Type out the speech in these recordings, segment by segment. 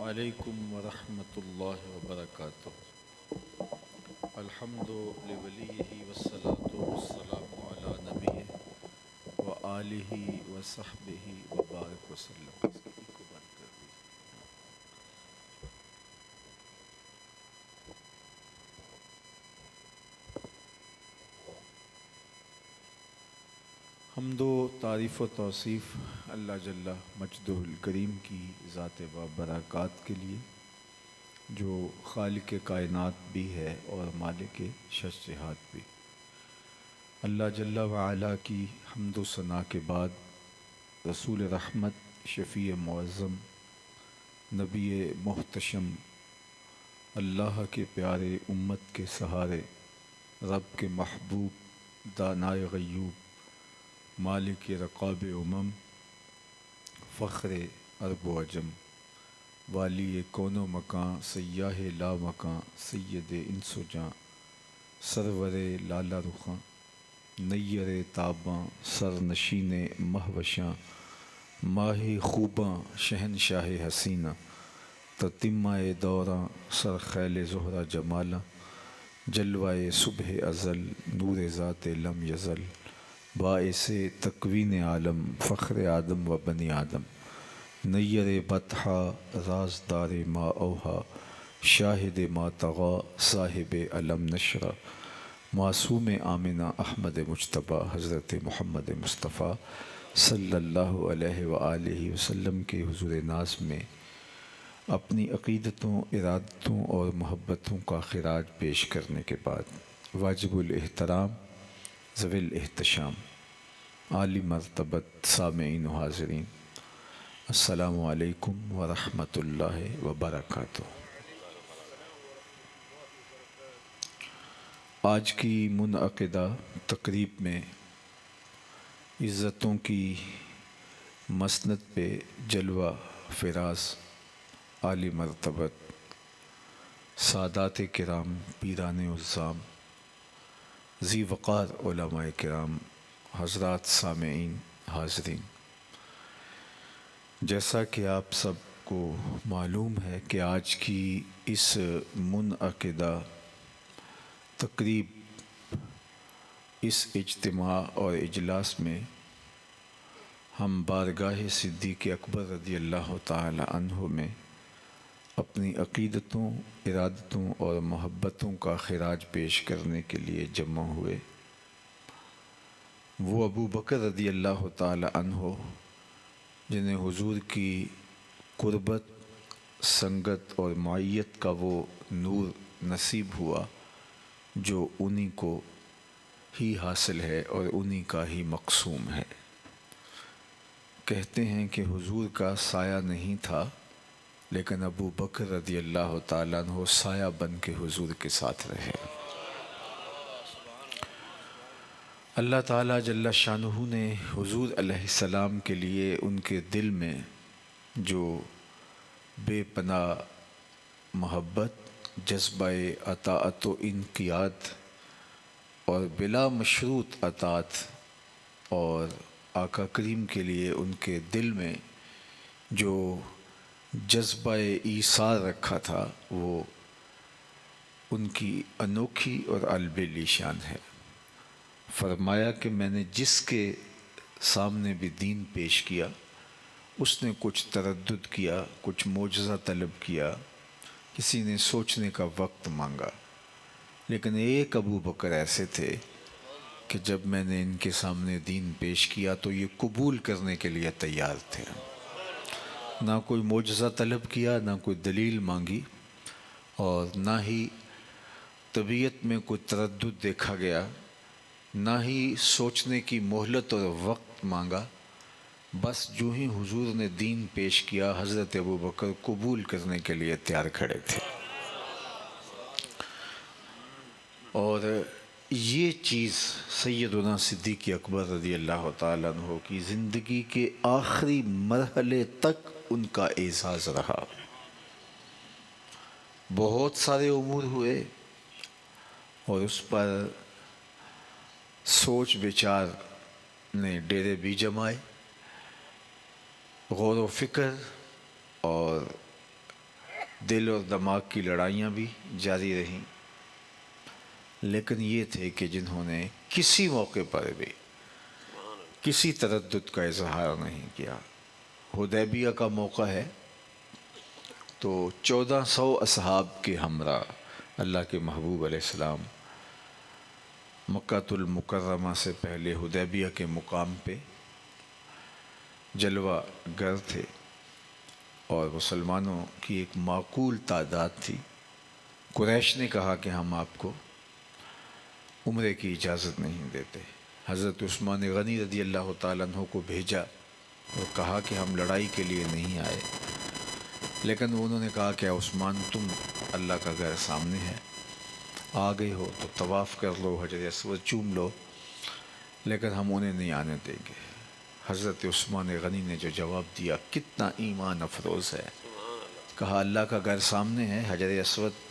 علیکم ورحمۃ اللہ وبرکاتہ۔ الحمد لولیہ والصلاة والسلام علی نبیہ و آلہ و صحبہ وبارک وسلم۔ حمد و تعریف و توصیف اللہ جل مجدہ الکریم کی ذات و برکات کے لیے، جو خالق کائنات بھی ہے اور مالک شش جہات بھی۔ اللہ جل وعلا کی حمد و ثنا کے بعد رسول رحمت، شفیع معظم، نبی محتشم، اللہ کے پیارے، امت کے سہارے، رب کے محبوب، دانائے غیوب، مالک رقاب امم، فخر عرب و عجم، والی کون و مکان، سیاہ لا مکان، سید انس و جاں، سرور لالا رخاں، نیر تاباں، سر نشین مہوشاں، ماہ خوباں، شہنشاہ حسینہ، تتمہ دوراں، سر خیل زہرہ جمالاں، جلوہ صبح ازل، نور ذات لم یزل، باعث تکوین عالم، فخر آدم و بنی آدم، نیر بطحا، رازدار ما اوہا، شاہد ما طغا، صاحب علم نشرہ، معصوم آمنہ احمد مجتبیٰ، حضرت محمد مصطفیٰ صلی اللہ علیہ وآلہ وسلم کے حضور ناز میں اپنی عقیدتوں، ارادتوں اور محبتوں کا خراج پیش کرنے کے بعد، واجب الاحترام، ذوی الاحتشام، عالی مرتبت سامعین و حاضرین، السلام علیکم ورحمۃ اللہ وبرکاتہ۔ آج کی منعقدہ تقریب میں عزتوں کی مسند پہ جلوہ فراز، عالی مرتبت سادات کرام، پیران عظام، ذی وقار علماء کرام، حضرات سامعین، حاضرین، جیسا کہ آپ سب کو معلوم ہے کہ آج کی اس منعقدہ تقریب، اس اجتماع اور اجلاس میں ہم بارگاہ صدیق اکبر رضی اللہ تعالی عنہ میں اپنی عقیدتوں، ارادتوں اور محبتوں کا خراج پیش کرنے کے لیے جمع ہوئے۔ وہ ابو بکر رضی اللہ تعالی عنہ جنہیں حضور کی قربت، سنگت اور معیت کا وہ نور نصیب ہوا جو انہی کو ہی حاصل ہے اور انہی کا ہی مقسوم ہے۔ کہتے ہیں کہ حضور کا سایہ نہیں تھا، لیکن ابو بکر رضی اللہ تعالیٰ عنہ سایہ بن کے حضور کے ساتھ رہے۔ اللہ تعالیٰ جل شانہ نے حضور علیہ السلام کے لیے ان کے دل میں جو بے پناہ محبت، جذبہ اطاعت و انقیاد اور بلا مشروط اطاعت، اور آقا کریم کے لیے ان کے دل میں جو جذبہ ایثار رکھا تھا، وہ ان کی انوکھی اور البلی شان ہے۔ فرمایا کہ میں نے جس کے سامنے بھی دین پیش کیا، اس نے کچھ تردد کیا، کچھ معجزہ طلب کیا، کسی نے سوچنے کا وقت مانگا، لیکن ایک ابو بکر ایسے تھے کہ جب میں نے ان کے سامنے دین پیش کیا تو یہ قبول کرنے کے لیے تیار تھے۔ نہ کوئی معجزہ طلب کیا، نہ کوئی دلیل مانگی، اور نہ ہی طبیعت میں کوئی تردد دیکھا گیا، نہ ہی سوچنے کی مہلت اور وقت مانگا۔ بس جو ہی حضور نے دین پیش کیا، حضرت ابو بکر قبول کرنے کے لیے تیار کھڑے تھے۔ اور یہ چیز سیدنا صدیق اکبر رضی اللہ تعالیٰ عنہ کی زندگی کے آخری مرحلے تک ان کا اعزاز رہا۔ بہت سارے امور ہوئے اور اس پر سوچ بچار نے ڈیرے بھی جمائے، غور و فکر اور دل اور دماغ کی لڑائیاں بھی جاری رہیں، لیکن یہ تھے کہ جنہوں نے کسی موقع پر بھی کسی تردد کا اظہار نہیں کیا۔ حدیبیہ کا موقع ہے تو 1400 اصحاب کے ہمراہ اللہ کے محبوب علیہ السلام مکۃ المکرمہ سے پہلے حدیبیہ کے مقام پہ جلوہ گر تھے، اور مسلمانوں کی ایک معقول تعداد تھی۔ قریش نے کہا کہ ہم آپ کو عمرے کی اجازت نہیں دیتے۔ حضرت عثمان غنی رضی اللہ تعالیٰ عنہ کو بھیجا اور کہا کہ ہم لڑائی کے لیے نہیں آئے، لیکن انہوں نے کہا کہ عثمان تم اللہ کا گھر سامنے ہے، آ گئے ہو تو طواف کر لو، حجر اسود چوم لو، لیکن ہم انہیں نہیں آنے دیں گے۔ حضرت عثمان غنی نے جو جواب دیا کتنا ایمان افروز ہے، کہا اللہ کا گھر سامنے ہے، حجر اسود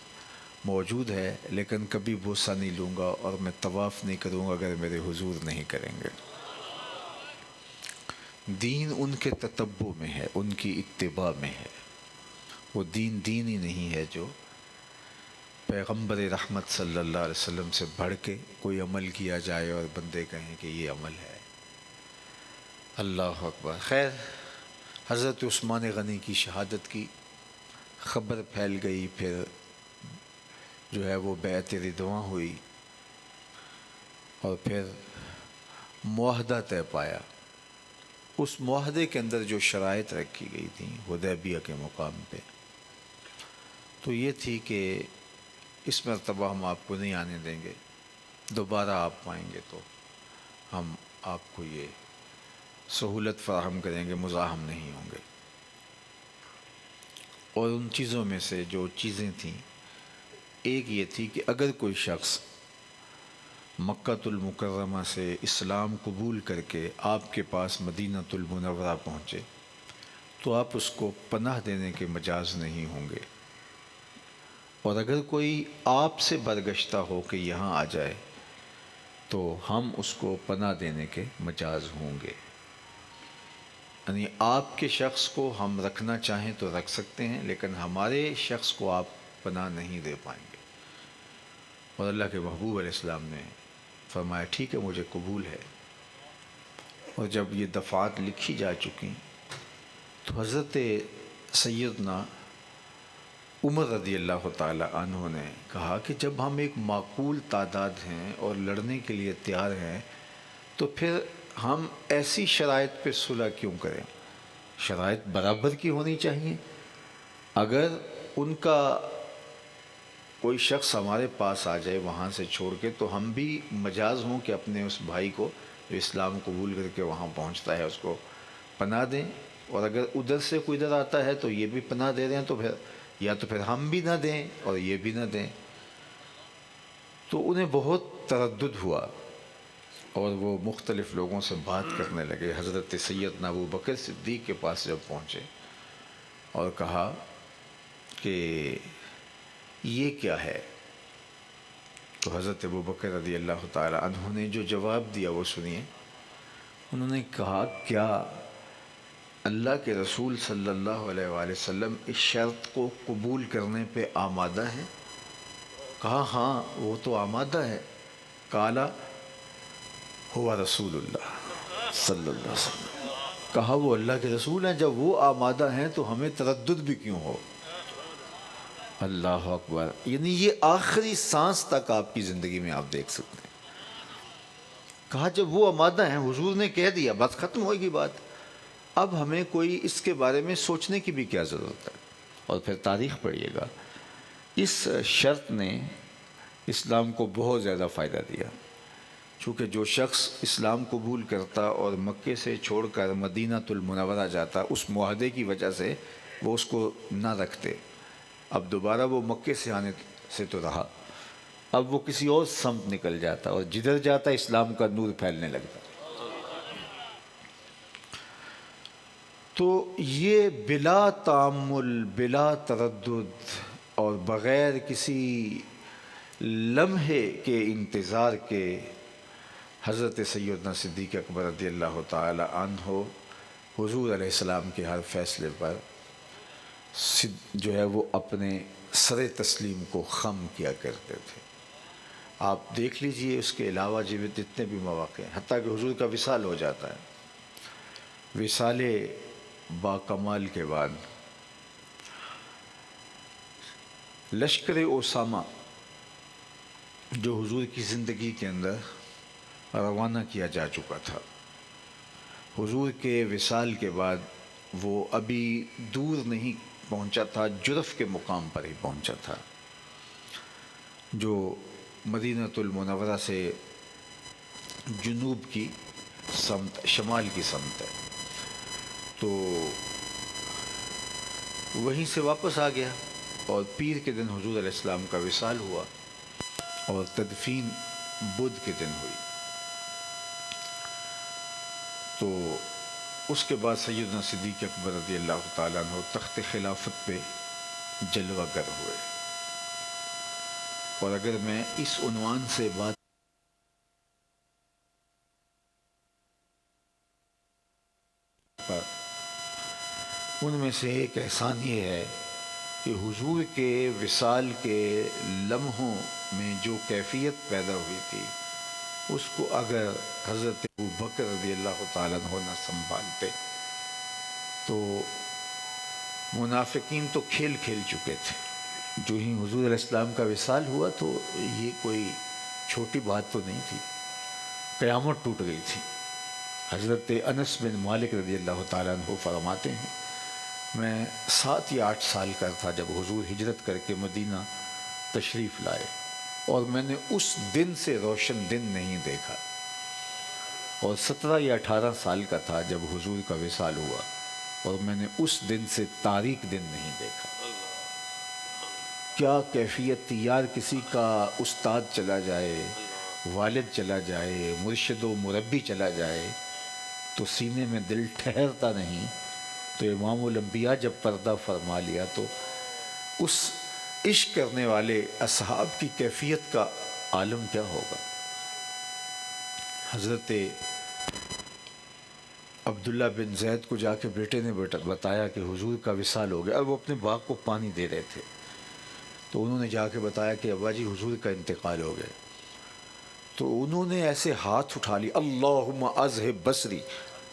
موجود ہے، لیکن کبھی بوسہ نہیں لوں گا اور میں طواف نہیں کروں گا اگر میرے حضور نہیں کریں گے۔ دین ان کے تتبع میں ہے، ان کی اتباع میں ہے۔ وہ دین ہی نہیں ہے جو پیغمبر رحمت صلی اللہ علیہ وسلم سے بڑھ کے کوئی عمل کیا جائے اور بندے کہیں کہ یہ عمل ہے۔ اللہ اکبر۔ خیر، حضرت عثمان غنی کی شہادت کی خبر پھیل گئی، پھر جو ہے وہ بیعت رضواں ہوئی، اور پھر معاہدہ طے پایا۔ اس معاہدے کے اندر جو شرائط رکھی گئی تھیں حدیبیہ کے مقام پہ، تو یہ تھی کہ اس مرتبہ ہم آپ کو نہیں آنے دیں گے، دوبارہ آپ آئیں گے تو ہم آپ کو یہ سہولت فراہم کریں گے، مزاحم نہیں ہوں گے۔ اور ان چیزوں میں سے جو چیزیں تھیں، ایک یہ تھی کہ اگر کوئی شخص مکۃ المکرمہ سے اسلام قبول کر کے آپ کے پاس مدینۃ المنورہ پہنچے تو آپ اس کو پناہ دینے کے مجاز نہیں ہوں گے، اور اگر کوئی آپ سے برگشتہ ہو کہ یہاں آ جائے تو ہم اس کو پناہ دینے کے مجاز ہوں گے۔ یعنی آپ کے شخص کو ہم رکھنا چاہیں تو رکھ سکتے ہیں، لیکن ہمارے شخص کو آپ پناہ نہیں دے پائیں گے۔ اور اللہ کے محبوب علیہ السلام نے فرمایا ٹھیک ہے، مجھے قبول ہے۔ اور جب یہ دفعات لکھی جا چکی تو حضرت سیدنا عمر رضی اللہ تعالی عنہ نے کہا کہ جب ہم ایک معقول تعداد ہیں اور لڑنے کے لیے تیار ہیں تو پھر ہم ایسی شرائط پہ صلح کیوں کریں؟ شرائط برابر کی ہونی چاہیے۔ اگر ان کا کوئی شخص ہمارے پاس آ جائے وہاں سے چھوڑ کے تو ہم بھی مجاز ہوں کہ اپنے اس بھائی کو جو اسلام قبول کر کے وہاں پہنچتا ہے اس کو پناہ دیں، اور اگر ادھر سے کوئی ادھر آتا ہے تو یہ بھی پناہ دے رہے ہیں تو پھر ہم بھی نہ دیں اور یہ بھی نہ دیں۔ تو انہیں بہت تردد ہوا اور وہ مختلف لوگوں سے بات کرنے لگے۔ حضرت سیدنا ابو بکر صدیق کے پاس جب پہنچے اور کہا کہ یہ کیا ہے، تو حضرت ابو بکر رضی اللہ تعالی عنہ نے جو جواب دیا وہ سنیے۔ انہوں نے کہا کیا اللہ کے رسول صلی اللہ علیہ وآلہ وسلم اس شرط کو قبول کرنے پہ آمادہ ہیں؟ کہا ہاں وہ تو آمادہ ہے۔ قالا ہوا رسول اللہ صلی اللہ علیہ وسلم، کہا وہ اللہ کے رسول ہیں، جب وہ آمادہ ہیں تو ہمیں تردد بھی کیوں ہو؟ اللہ اکبر۔ یعنی یہ آخری سانس تک آپ کی زندگی میں آپ دیکھ سکتے ہیں۔ کہا جب وہ آمادہ ہیں، حضور نے کہہ دیا، بس ختم ہوئے گی بات، اب ہمیں کوئی اس کے بارے میں سوچنے کی بھی کیا ضرورت ہے۔ اور پھر تاریخ پڑھیے گا، اس شرط نے اسلام کو بہت زیادہ فائدہ دیا، چونکہ جو شخص اسلام قبول کرتا اور مکے سے چھوڑ کر مدینۃ المنورہ جاتا، اس معاہدے کی وجہ سے وہ اس کو نہ رکھتے۔ اب دوبارہ وہ مکے سے آنے سے تو رہا، اب وہ کسی اور سمت نکل جاتا اور جدھر جاتا اسلام کا نور پھیلنے لگتا۔ تو یہ بلا تامل، بلا تردد اور بغیر کسی لمحے کے انتظار کے حضرت سیدنا صدیق اکبر رضی اللہ تعالی عنہ حضور علیہ السلام کے ہر فیصلے پر جو ہے وہ اپنے سر تسلیم کو خم کیا کرتے تھے۔ آپ دیکھ لیجئے اس کے علاوہ جتنے بھی مواقع ہیں، حتیٰ کہ حضور کا وصال ہو جاتا ہے، وصال با کمال کے بعد لشکر اسامہ جو حضور کی زندگی کے اندر روانہ کیا جا چکا تھا، حضور کے وصال کے بعد وہ ابھی دور نہیں پہنچا تھا، جرف کے مقام پر ہی پہنچا تھا، جو مدینۃ المنورہ سے جنوب کی سمت، شمال کی سمت ہے۔ تو وہیں سے واپس آ گیا اور پیر کے دن حضور علیہ السلام کا وصال ہوا اور تدفین بدھ کے دن ہوئی۔ تو اس کے بعد سیدنا صدیق اکبر رضی اللہ تعالیٰ عنہ تخت خلافت پہ جلوہ گر ہوئے۔ اور اگر میں اس عنوان سے بات پر، ان میں سے ایک احسان یہ ہے کہ حضور کے وصال کے لمحوں میں جو کیفیت پیدا ہوئی تھی، اس کو اگر حضرت ابوبکر رضی اللہ تعالیٰ عنہ نہ سنبھالتے تو منافقین تو کھیل کھیل چکے تھے۔ جو ہی حضور علیہ السلام کا وصال ہوا تو یہ کوئی چھوٹی بات تو نہیں تھی، قیامت ٹوٹ گئی تھی۔ حضرت انس بن مالک رضی اللہ تعالیٰ عنہ فرماتے ہیں، میں 7 یا 8 سال کا تھا جب حضور ہجرت کر کے مدینہ تشریف لائے، اور میں نے اس دن سے روشن دن نہیں دیکھا، اور 17 یا 18 سال کا تھا جب حضور کا وصال ہوا، اور میں نے اس دن سے تاریک دن نہیں دیکھا۔ کیا کیفیت تھی یار! کسی کا استاد چلا جائے، والد چلا جائے، مرشد و مربی چلا جائے تو سینے میں دل ٹھہرتا نہیں، تو امام الانبیاء جب پردہ فرما لیا تو اس عشق کرنے والے اصحاب کی کیفیت کا عالم کیا ہوگا۔ حضرت عبداللہ بن زید کو جا کے بیٹے نے بتایا کہ حضور کا وصال ہو گیا، اور وہ اپنے باغ کو پانی دے رہے تھے، تو انہوں نے جا کے بتایا کہ ابا جی حضور کا انتقال ہو گیا۔ تو انہوں نے ایسے ہاتھ اٹھا لی، اللہم اذہب بصری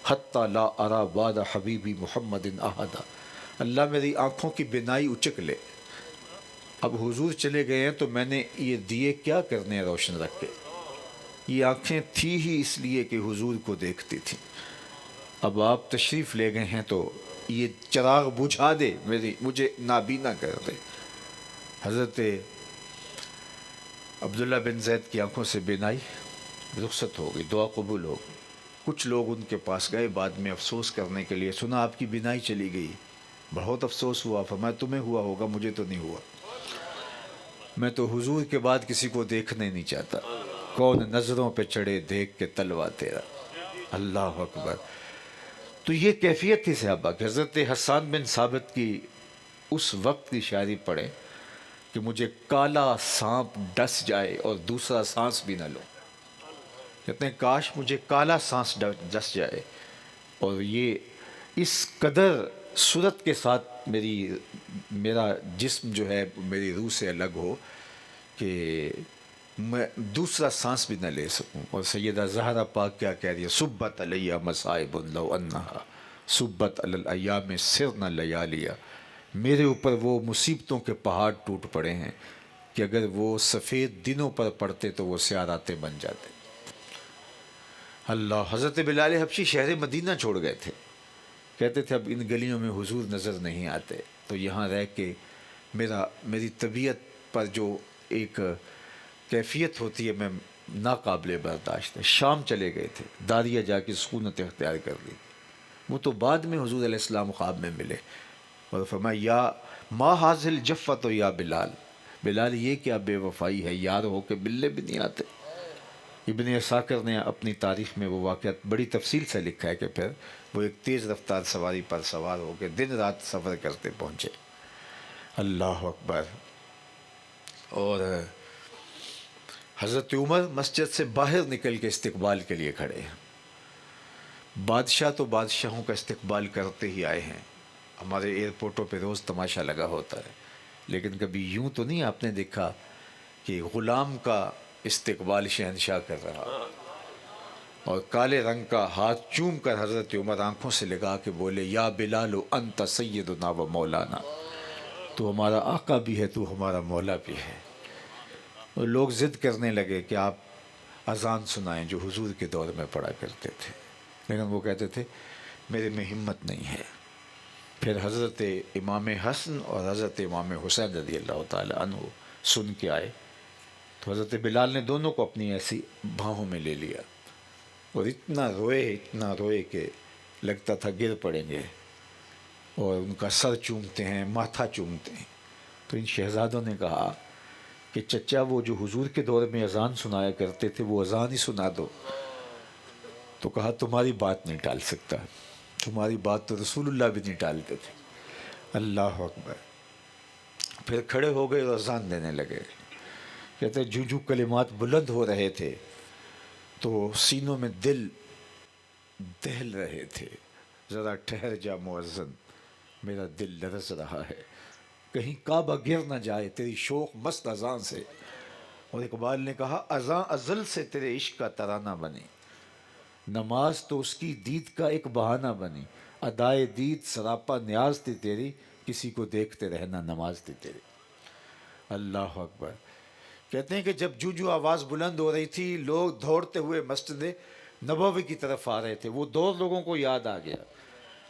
حتی لا ارا بعد حبیبی محمد احدا، اللہ میری آنکھوں کی بینائی اچک لے، اب حضور چلے گئے ہیں تو میں نے یہ دیے کیا کرنے ہیں روشن رکھ کے، یہ آنکھیں تھی ہی اس لیے کہ حضور کو دیکھتی تھی، اب آپ تشریف لے گئے ہیں تو یہ چراغ بجھا دے، مجھے نابینا کر دے۔ حضرت عبداللہ بن زید کی آنکھوں سے بینائی رخصت ہو گئی، دعا قبول ہو گئی۔ کچھ لوگ ان کے پاس گئے بعد میں افسوس کرنے کے لیے، سنا آپ کی بینائی چلی گئی، بہت افسوس ہوا، فرمایا تمہیں ہوا ہوگا، مجھے تو نہیں ہوا، میں تو حضور کے بعد کسی کو دیکھنے نہیں چاہتا، کون نظروں پہ چڑھے دیکھ کے تلوا تیرا، اللہ اکبر۔ تو یہ کیفیت تھی صحابہ کہ حضرت حسان بن ثابت کی اس وقت کی شاعری پڑھیں کہ مجھے کالا سانپ ڈس جائے اور دوسرا سانس بھی نہ لو، کہتے ہیں کاش مجھے کالا سانس ڈس جائے اور یہ اس قدر صورت کے ساتھ میرا جسم جو ہے میری روح سے الگ ہو کہ میں دوسرا سانس بھی نہ لے سکوں۔ اور سیدہ زہرا پاک کیا کہہ رہی ہے، صبت علیہ مصائب لو انہا صبت علی الایام سرنا لیالیا، میرے اوپر وہ مصیبتوں کے پہاڑ ٹوٹ پڑے ہیں کہ اگر وہ سفید دنوں پر پڑتے تو وہ سیاراتے بن جاتے۔ اللہ، حضرت بلال حبشی شہر مدینہ چھوڑ گئے تھے، کہتے تھے اب ان گلیوں میں حضور نظر نہیں آتے، تو یہاں رہ کے میری طبیعت پر جو ایک کیفیت ہوتی ہے میں ناقابل برداشت ہے۔ شام چلے گئے تھے، داریہ جا کے سکونت اختیار کر لی، وہ تو بعد میں حضور علیہ السلام خواب میں ملے اور فرمایا یا ما حاصل جفت یا بلال، بلال یہ کیا بے وفائی ہے، یار ہو کے ملنے بھی نہیں آتے۔ ابن عساکر نے اپنی تاریخ میں وہ واقعات بڑی تفصیل سے لکھا ہے کہ پھر وہ ایک تیز رفتار سواری پر سوار ہو کے دن رات سفر کرتے پہنچے، اللہ اکبر۔ اور حضرت عمر مسجد سے باہر نکل کے استقبال کے لیے کھڑے ہیں، بادشاہ تو بادشاہوں کا استقبال کرتے ہی آئے ہیں، ہمارے ایئرپورٹوں پہ روز تماشا لگا ہوتا ہے، لیکن کبھی یوں تو نہیں آپ نے دیکھا کہ غلام کا استقبال شہنشاہ کر رہا اور کالے رنگ کا ہاتھ چوم کر حضرت عمر آنکھوں سے لگا کے بولے یا بلال انت سیدنا و مولانا، تو ہمارا آقا بھی ہے، تو ہمارا مولا بھی ہے۔ اور لوگ ضد کرنے لگے کہ آپ اذان سنائیں جو حضور کے دور میں پڑھا کرتے تھے، لیکن وہ کہتے تھے میرے میں ہمت نہیں ہے۔ پھر حضرت امام حسن اور حضرت امام حسین رضی اللہ تعالی عنہ سن کے آئے، تو حضرت بلال نے دونوں کو اپنی ایسی بھاؤں میں لے لیا اور اتنا روئے کہ لگتا تھا گر پڑیں گے، اور ان کا سر چومتے ہیں، ماتھا چومتے ہیں۔ تو ان شہزادوں نے کہا کہ چچا وہ جو حضور کے دور میں اذان سنایا کرتے تھے وہ اذان ہی سنا دو۔ تو کہا تمہاری بات نہیں ٹال سکتا، تمہاری بات تو رسول اللہ بھی نہیں ٹالتے تھے۔ اللہ اکبر۔ پھر کھڑے ہو گئے اور اذان دینے لگے۔ کہتے ہیں جو کلمات بلند ہو رہے تھے تو سینوں میں دل دہل رہے تھے۔ ذرا ٹھہر جا مؤذن، میرا دل لرز رہا ہے، کہیں کعبہ گر نہ جائے تیری شوق مست اذان سے۔ اور اقبال نے کہا اذان ازل سے تیرے عشق کا ترانہ بنی، نماز تو اس کی دید کا ایک بہانہ بنی، ادائے دید سراپا نیاز تھی تیری، کسی کو دیکھتے رہنا نماز تھی تیری۔ اللہ اکبر۔ کہتے ہیں کہ جب جو آواز بلند ہو رہی تھی لوگ دوڑتے ہوئے مسجد نبوی کی طرف آ رہے تھے، وہ دور لوگوں کو یاد آ گیا،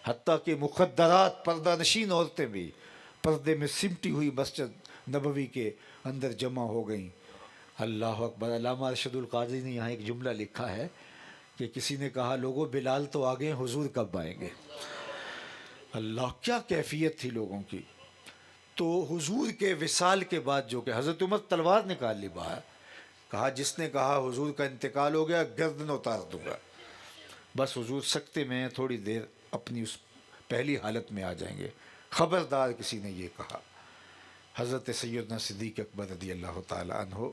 حتیٰ کہ مخدرات پردہ نشین عورتیں بھی پردے میں سمٹی ہوئی مسجد نبوی کے اندر جمع ہو گئیں۔ اللہ اکبر۔ علامہ ارشد القادری نے یہاں ایک جملہ لکھا ہے کہ کسی نے کہا لوگوں بلال تو آ گئے، حضور کب آئیں گے؟ اللہ، کیا کیفیت تھی لوگوں کی۔ تو حضور کے وصال کے بعد جو کہ حضرت عمر تلوار نکال لی باہر، کہا جس نے کہا حضور کا انتقال ہو گیا گردن اتار دوں گا۔ بس حضور سکتے میں تھوڑی دیر اپنی اس پہلی حالت میں آ جائیں گے، خبردار کسی نے یہ کہا۔ حضرت سیدنا صدیق اکبر رضی اللہ تعالی عنہ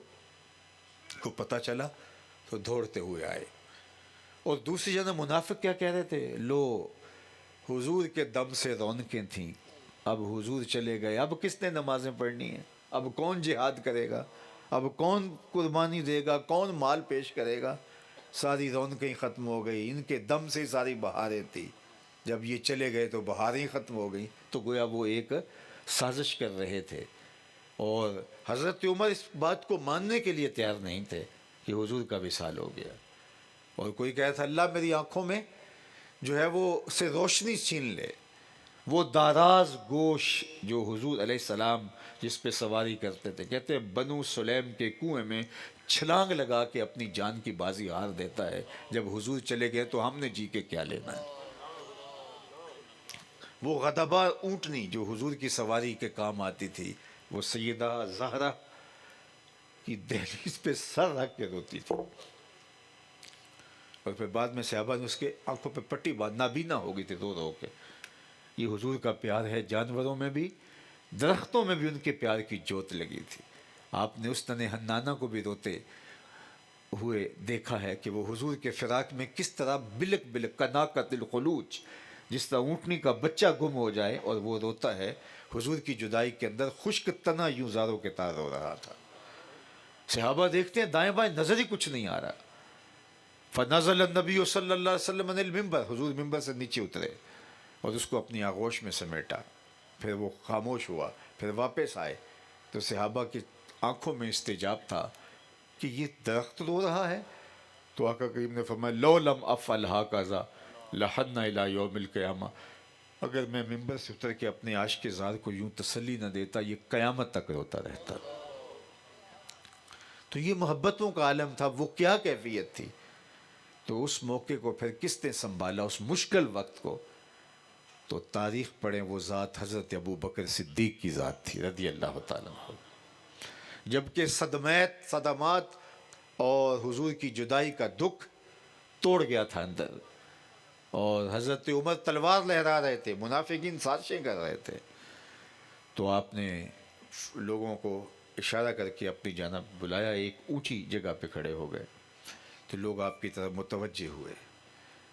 کو پتہ چلا تو دوڑتے ہوئے آئے، اور دوسری جانب منافق کیا کہہ رہے تھے، لو حضور کے دم سے رونقیں تھیں، اب حضور چلے گئے، اب کس نے نمازیں پڑھنی ہیں، اب کون جہاد کرے گا، اب کون قربانی دے گا، کون مال پیش کرے گا، ساری رونقیں ختم ہو گئی، ان کے دم سے ساری بہاریں تھیں، جب یہ چلے گئے تو بہاریں ختم ہو گئیں۔ تو گویا وہ ایک سازش کر رہے تھے، اور حضرت عمر اس بات کو ماننے کے لیے تیار نہیں تھے کہ حضور کا وصال ہو گیا۔ اور کوئی کہتا تھا اللہ میری آنکھوں میں جو ہے وہ سے روشنی چھین لے، وہ داراز گوش جو حضور علیہ السلام جس پہ سواری کرتے تھے، کہتے ہیں بنو سلیم کے کنویں میں چھلانگ لگا کے اپنی جان کی بازی ہار دیتا ہے، جب حضور چلے گئے تو ہم نے جی کے کیا لینا ہے۔ وہ غضبہ اونٹنی جو حضور کی سواری کے کام آتی تھی، وہ سیدہ زہرا کی دہلیز پہ سر رکھ کے روتی تھی، اور پھر بعد میں صحابہ نے اس کے آنکھوں پہ پٹی باندھ، نابینا ہو گئی تھی رو رو کے۔ یہ حضور کا پیار ہے، جانوروں میں بھی، درختوں میں بھی ان کے پیار کی جوت لگی تھی۔ آپ نے اس تن حنانہ کو بھی روتے ہوئے دیکھا ہے کہ وہ حضور کے فراق میں کس طرح بلک بلک کناکت الخلوج، جس طرح اونٹنی کا بچہ گم ہو جائے اور وہ روتا ہے، حضور کی جدائی کے اندر خشک تنا یوں زاروں کے تار رو رہا تھا۔ صحابہ دیکھتے ہیں دائیں بائیں نظر ہی کچھ نہیں آ رہا۔ فنزل النبی صلی اللہ علیہ وسلم عن المنبر، حضور ممبر سے نیچے اترے اور اس کو اپنی آغوش میں سمیٹا، پھر وہ خاموش ہوا، پھر واپس آئے تو صحابہ کی آنکھوں میں استجاب تھا کہ یہ درخت رو رہا ہے۔ تو آقا کریم نے فرمایا لو لم افعل ھکذا لحن الی یوم القیامہ، اگر میں ممبر سے اتر کے اپنے عاشق زار کو یوں تسلی نہ دیتا یہ قیامت تک روتا رہتا۔ تو یہ محبتوں کا عالم تھا، وہ کیا کیفیت تھی۔ تو اس موقع کو پھر کس نے سنبھالا، اس مشکل وقت کو؟ تو تاریخ پڑھیں، وہ ذات حضرت ابو بکر صدیق کی ذات تھی رضی اللہ تعالیٰ عنہ۔ جبکہ صدمات اور حضور کی جدائی کا دکھ توڑ گیا تھا اندر، اور حضرت عمر تلوار لہرا رہے تھے، منافقین سازشیں کر رہے تھے، تو آپ نے لوگوں کو اشارہ کر کے اپنی جانب بلایا، ایک اونچی جگہ پہ کھڑے ہو گئے تو لوگ آپ کی طرف متوجہ ہوئے۔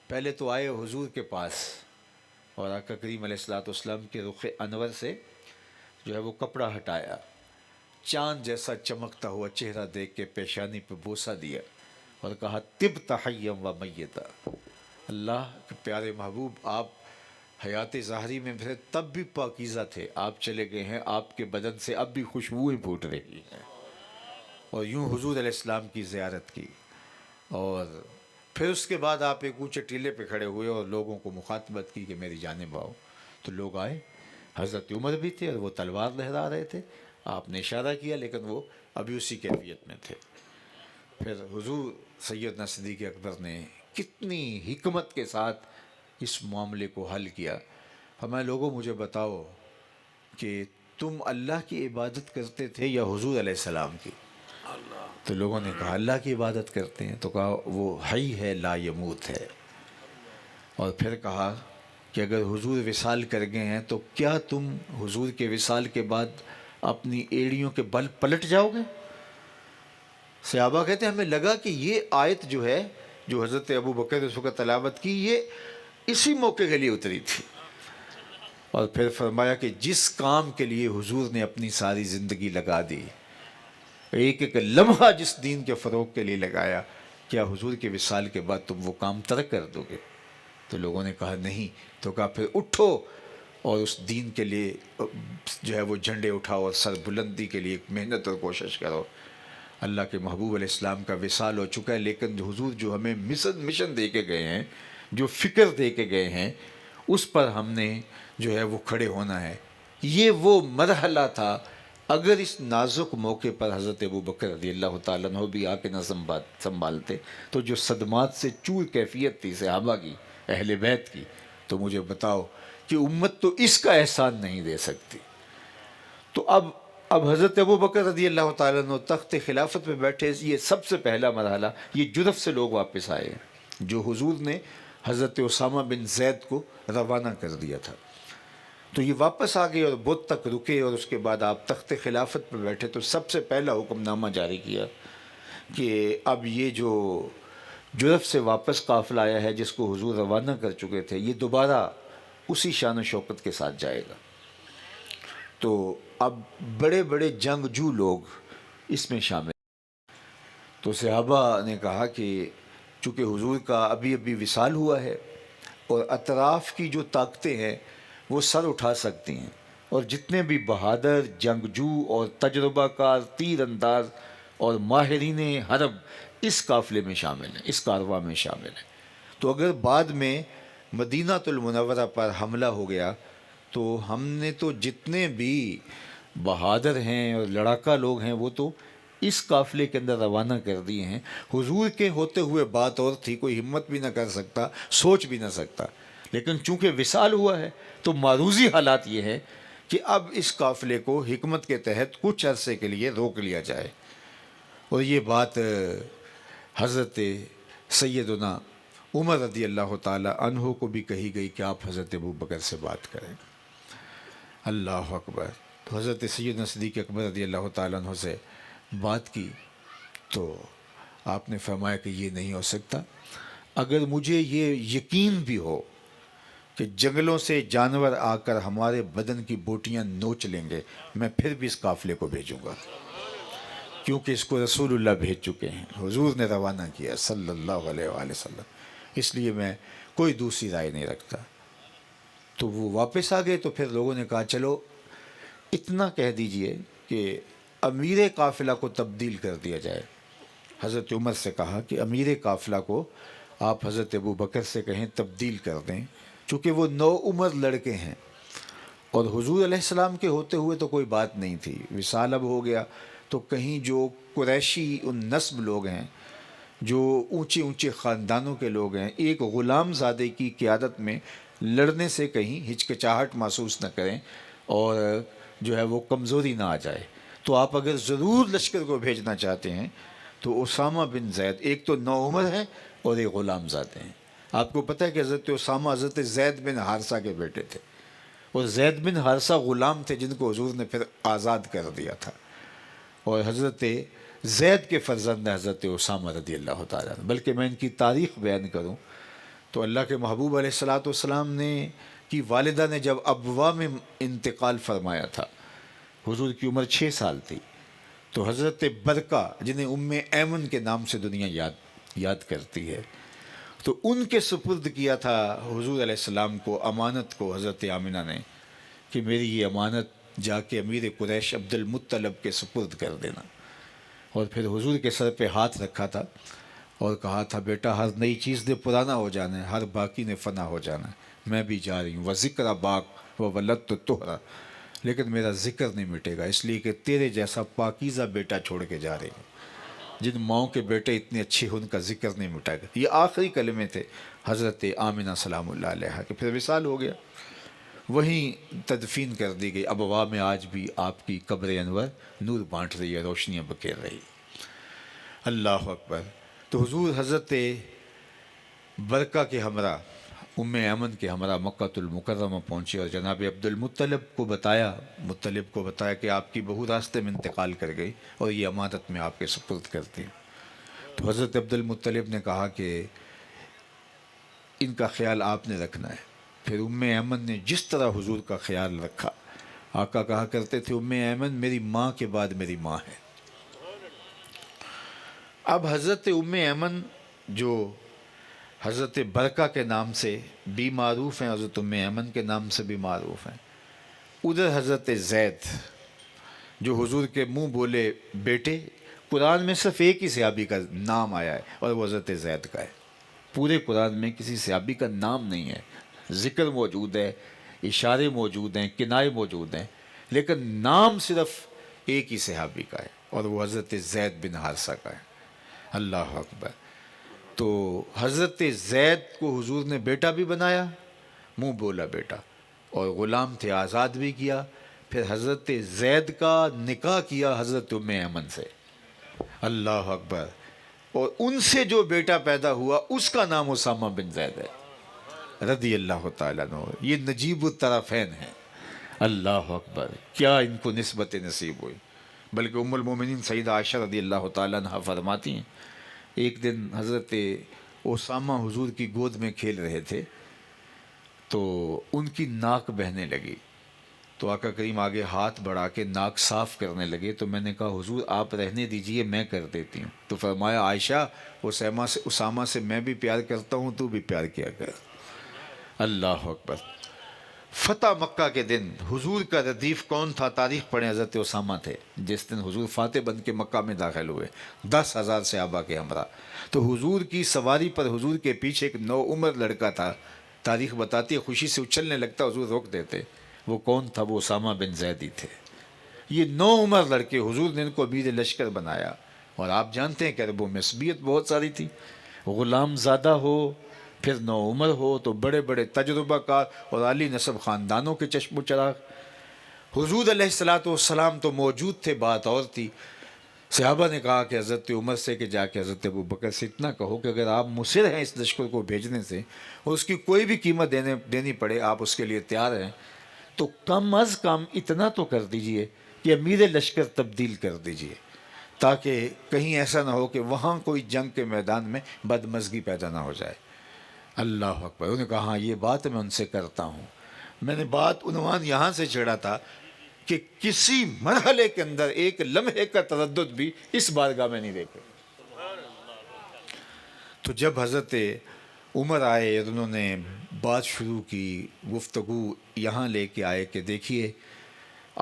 پہلے تو آئے حضور کے پاس اور آقا کریم علیہ الصلوۃ والسلام کے رخ انور سے جو ہے وہ کپڑا ہٹایا، چاند جیسا چمکتا ہوا چہرہ دیکھ کے پیشانی پہ بوسہ دیا اور کہا طبت حیم و میتا، اللہ کے پیارے محبوب آپ حیات ظاہری میں پھر تب بھی پاکیزہ تھے، آپ چلے گئے ہیں، آپ کے بدن سے اب بھی خوشبوئیں پھوٹ رہی ہیں۔ اور یوں حضور علیہ السلام کی زیارت کی، اور پھر اس کے بعد آپ ایک اونچے ٹیلے پہ کھڑے ہوئے اور لوگوں کو مخاطبت کی کہ میری جانب آؤ، تو لوگ آئے، حضرت عمر بھی تھے اور وہ تلوار لہرا رہے تھے، آپ نے اشارہ کیا لیکن وہ ابھی اسی کیفیت میں تھے۔ پھر حضور سیدنا صدیق اکبر نے کتنی حکمت کے ساتھ اس معاملے کو حل کیا، فرمایا لوگوں مجھے بتاؤ کہ تم اللہ کی عبادت کرتے تھے یا حضور علیہ السلام کی؟ تو لوگوں نے کہا اللہ کی عبادت کرتے ہیں، تو کہا وہ حی ہے لا یموت ہے، اور پھر کہا کہ اگر حضور وصال کر گئے ہیں تو کیا تم حضور کے وصال کے بعد اپنی ایڑیوں کے بل پلٹ جاؤ گے؟ صحابہ کہتے ہیں ہمیں لگا کہ یہ آیت جو ہے جو حضرت ابو بکر اس وقت تلاوت کی یہ اسی موقع کے لیے اتری تھی، اور پھر فرمایا کہ جس کام کے لیے حضور نے اپنی ساری زندگی لگا دی، ایک ایک لمحہ جس دین کے فروغ کے لیے لگایا، کیا حضور کے وصال کے بعد تم وہ کام ترک کر دو گے؟ تو لوگوں نے کہا نہیں، تو کہا پھر اٹھو اور اس دین کے لیے جو ہے وہ جھنڈے اٹھاؤ اور سر بلندی کے لیے محنت اور کوشش کرو۔ اللہ کے محبوب علیہ السلام کا وصال ہو چکا ہے، لیکن حضور جو ہمیں مشن دے کے گئے ہیں، جو فکر دے کے گئے ہیں، اس پر ہم نے جو ہے وہ کھڑے ہونا ہے۔ یہ وہ مرحلہ تھا، اگر اس نازک موقع پر حضرت ابو بکر رضی اللہ تعالیٰ عنہ بھی آ کے نہ سنبھالتے تو جو صدمات سے چور کیفیت تھی صحابہ کی، اہل بیت کی، تو مجھے بتاؤ کہ امت تو اس کا احسان نہیں دے سکتی۔ تو اب حضرت ابو بکر رضی اللہ تعالیٰ عنہ تخت خلافت میں بیٹھے، یہ سب سے پہلا مرحلہ، یہ جرف سے لوگ واپس آئے جو حضور نے حضرت اسامہ بن زید کو روانہ کر دیا تھا، تو یہ واپس آ گئے اور بدھ تک رکے، اور اس کے بعد آپ تخت خلافت پہ بیٹھے تو سب سے پہلا حکم نامہ جاری کیا کہ اب یہ جو جرف سے واپس قافلہ آیا ہے جس کو حضور روانہ کر چکے تھے، یہ دوبارہ اسی شان و شوکت کے ساتھ جائے گا۔ تو اب بڑے بڑے جنگجو لوگ اس میں شامل، تو صحابہ نے کہا کہ چونکہ حضور کا ابھی ابھی وصال ہوا ہے اور اطراف کی جو طاقتیں ہیں وہ سر اٹھا سکتی ہیں، اور جتنے بھی بہادر جنگجو اور تجربہ کار تیر انداز اور ماہرین حرب اس قافلے میں شامل ہیں، اس کارواں میں شامل ہیں، تو اگر بعد میں مدینہ المنورہ پر حملہ ہو گیا تو ہم نے تو جتنے بھی بہادر ہیں اور لڑاکا لوگ ہیں وہ تو اس قافلے کے اندر روانہ کر دیے ہیں۔ حضور کے ہوتے ہوئے بات اور تھی، کوئی ہمت بھی نہ کر سکتا، سوچ بھی نہ سکتا، لیکن چونکہ وصال ہوا ہے تو معروضی حالات یہ ہے کہ اب اس قافلے کو حکمت کے تحت کچھ عرصے کے لیے روک لیا جائے، اور یہ بات حضرت سیدنا عمر رضی اللہ تعالی عنہ کو بھی کہی گئی کہ آپ حضرت ابو بکر سے بات کریں۔ اللہ اکبر۔ تو حضرت سیدنا صدیق اکبر رضی اللہ تعالیٰ عنہ سے بات کی تو آپ نے فرمایا کہ یہ نہیں ہو سکتا، اگر مجھے یہ یقین بھی ہو کہ جنگلوں سے جانور آ کر ہمارے بدن کی بوٹیاں نوچ لیں گے، میں پھر بھی اس قافلے کو بھیجوں گا، کیونکہ اس کو رسول اللہ بھیج چکے ہیں، حضور نے روانہ کیا صلی اللہ علیہ وآلہ وسلم، اس لیے میں کوئی دوسری رائے نہیں رکھتا۔ تو وہ واپس آ گئے، تو پھر لوگوں نے کہا چلو اتنا کہہ دیجئے کہ امیر قافلہ کو تبدیل کر دیا جائے۔ حضرت عمر سے کہا کہ امیر قافلہ کو آپ حضرت ابو بکر سے کہیں تبدیل کر دیں، چونکہ وہ نو عمر لڑکے ہیں، اور حضور علیہ السلام کے ہوتے ہوئے تو کوئی بات نہیں تھی، وصال اب ہو گیا تو کہیں جو قریشی ان نسب لوگ ہیں، جو اونچے اونچے خاندانوں کے لوگ ہیں، ایک غلام زادے کی قیادت میں لڑنے سے کہیں ہچکچاہٹ محسوس نہ کریں اور جو ہے وہ کمزوری نہ آ جائے۔ تو آپ اگر ضرور لشکر کو بھیجنا چاہتے ہیں تو اسامہ بن زید، ایک تو نو عمر ہیں اور ایک غلام زادے ہیں۔ آپ کو پتہ ہے کہ حضرت اسامہ حضرت زید بن حارثہ کے بیٹے تھے، اور زید بن حارثہ غلام تھے جن کو حضور نے پھر آزاد کر دیا تھا، اور حضرت زید کے فرزند حضرت اسامہ رضی اللہ تعالیٰ عنہ۔ بلکہ میں ان کی تاریخ بیان کروں تو اللہ کے محبوب علیہ الصلوۃ والسلام نے کی والدہ نے جب ابوا میں انتقال فرمایا تھا، حضور کی عمر 6 سال تھی، تو حضرت برکہ جنہیں ام ایمن کے نام سے دنیا یاد کرتی ہے، تو ان کے سپرد کیا تھا حضور علیہ السلام کو امانت کو حضرت آمنہ نے کہ میری یہ امانت جا کے امیر قریش عبد المطلب کے سپرد کر دینا۔ اور پھر حضور کے سر پہ ہاتھ رکھا تھا اور کہا تھا بیٹا ہر نئی چیز نے پرانا ہو جانا ہے، ہر باقی نے فنا ہو جانا ہے، میں بھی جا رہی ہوں، وذکر باق و ولدت طہرا، لیکن میرا ذکر نہیں مٹے گا، اس لیے کہ تیرے جیسا پاکیزہ بیٹا چھوڑ کے جا رہی ہوں۔ جن ماؤں کے بیٹے اتنے اچھے ہیں ان کا ذکر نہیں مٹائے گا۔ یہ آخری کلمے تھے حضرت آمنہ سلام اللہ علیہ کہ پھر وصال ہو گیا، وہیں تدفین کر دی گئی۔ ابوا میں آج بھی آپ کی قبر انور نور بانٹ رہی ہے، روشنیاں بکھیر رہی۔ اللہ اکبر۔ تو حضور حضرت برکہ کے ہمراہ، ام ایمن کے ہمراہ مکہ المکرمہ پہنچے اور جناب عبد المطلب کو بتایا کہ آپ کی بہو راستے میں انتقال کر گئی اور یہ امانت میں آپ کے سپرد کرتی ہوں۔ تو حضرت عبد المطلب نے کہا کہ ان کا خیال آپ نے رکھنا ہے۔ پھر ام ایمن نے جس طرح حضور کا خیال رکھا، آقا کہا کرتے تھے ام ایمن میری ماں کے بعد میری ماں ہے۔ اب حضرت ام ایمن جو حضرت برکہ کے نام سے بھی معروف ہیں، حضرت ام ایمن کے نام سے بھی معروف ہیں، ادھر حضرت زید جو حضور کے منہ بولے بیٹے، قرآن میں صرف ایک ہی صحابی کا نام آیا ہے اور وہ حضرت زید کا ہے۔ پورے قرآن میں کسی صحابی کا نام نہیں ہے، ذکر موجود ہے، اشارے موجود ہیں، کنائے موجود ہیں، لیکن نام صرف ایک ہی صحابی کا ہے اور وہ حضرت زید بن حارثہ کا ہے۔ اللہ اکبر۔ تو حضرت زید کو حضور نے بیٹا بھی بنایا، منہ بولا بیٹا، اور غلام تھے آزاد بھی کیا۔ پھر حضرت زید کا نکاح کیا حضرت ام ایمن سے۔ اللہ اکبر۔ اور ان سے جو بیٹا پیدا ہوا اس کا نام اسامہ بن زید ہے رضی اللہ تعالیٰ عنہ۔ یہ نجیب الطرفین ہیں۔ اللہ اکبر، کیا ان کو نسبت نصیب ہوئی۔ بلکہ ام المومنین سیدہ عائشہ رضی اللہ تعالیٰ عنہ فرماتی ہیں ایک دن حضرت اسامہ حضور کی گود میں کھیل رہے تھے تو ان کی ناک بہنے لگی، تو آقا کریم آگے ہاتھ بڑھا کے ناک صاف کرنے لگے، تو میں نے کہا حضور آپ رہنے دیجئے میں کر دیتی ہوں۔ تو فرمایا عائشہ اسامہ سے میں بھی پیار کرتا ہوں، تو بھی پیار کیا کر۔ اللہ اکبر۔ فتح مکہ کے دن حضور کا ردیف کون تھا؟ تاریخ پڑھیں، حضرت اسامہ تھے جس دن حضور فاتح بن کے مکہ میں داخل ہوئے 10,000 صحابہ کے ہمراہ۔ تو حضور کی سواری پر حضور کے پیچھے ایک نو عمر لڑکا تھا، تاریخ بتاتی ہے خوشی سے اچھلنے لگتا، حضور روک دیتے۔ وہ کون تھا؟ وہ اسامہ بن زید ہی تھے۔ یہ 9 عمر لڑکے حضور نے ان کو امیر لشکر بنایا، اور آپ جانتے ہیں کہ عربوں میں عصبیت بہت ساری تھی، غلام زادہ ہو پھر 9 عمر ہو تو بڑے بڑے تجربہ کار اور عالی نسب خاندانوں کے چشم و چراغ۔ حضور علیہ السلام تو موجود تھے، بات اور تھی۔ صحابہ نے کہا کہ حضرت عمر سے کہ جا کے حضرت ابوبکر سے اتنا کہو کہ اگر آپ مصر ہیں اس لشکر کو بھیجنے سے اور اس کی کوئی بھی قیمت دینی پڑے، آپ اس کے لیے تیار ہیں، تو کم از کم اتنا تو کر دیجئے کہ امیر لشکر تبدیل کر دیجئے، تاکہ کہیں ایسا نہ ہو کہ وہاں کوئی جنگ کے میدان میں بدمزگی پیدا نہ ہو جائے۔ اللہ اکبر۔ انہوں نے کہا ہاں یہ بات میں ان سے کرتا ہوں۔ میں نے عنوان یہاں سے چھیڑا تھا کہ کسی مرحلے کے اندر ایک لمحے کا تردد بھی اس بارگاہ میں نہیں دیکھے۔ تو جب حضرت عمر آئے، انہوں نے بات شروع کی، گفتگو یہاں لے کے آئے کہ دیکھیے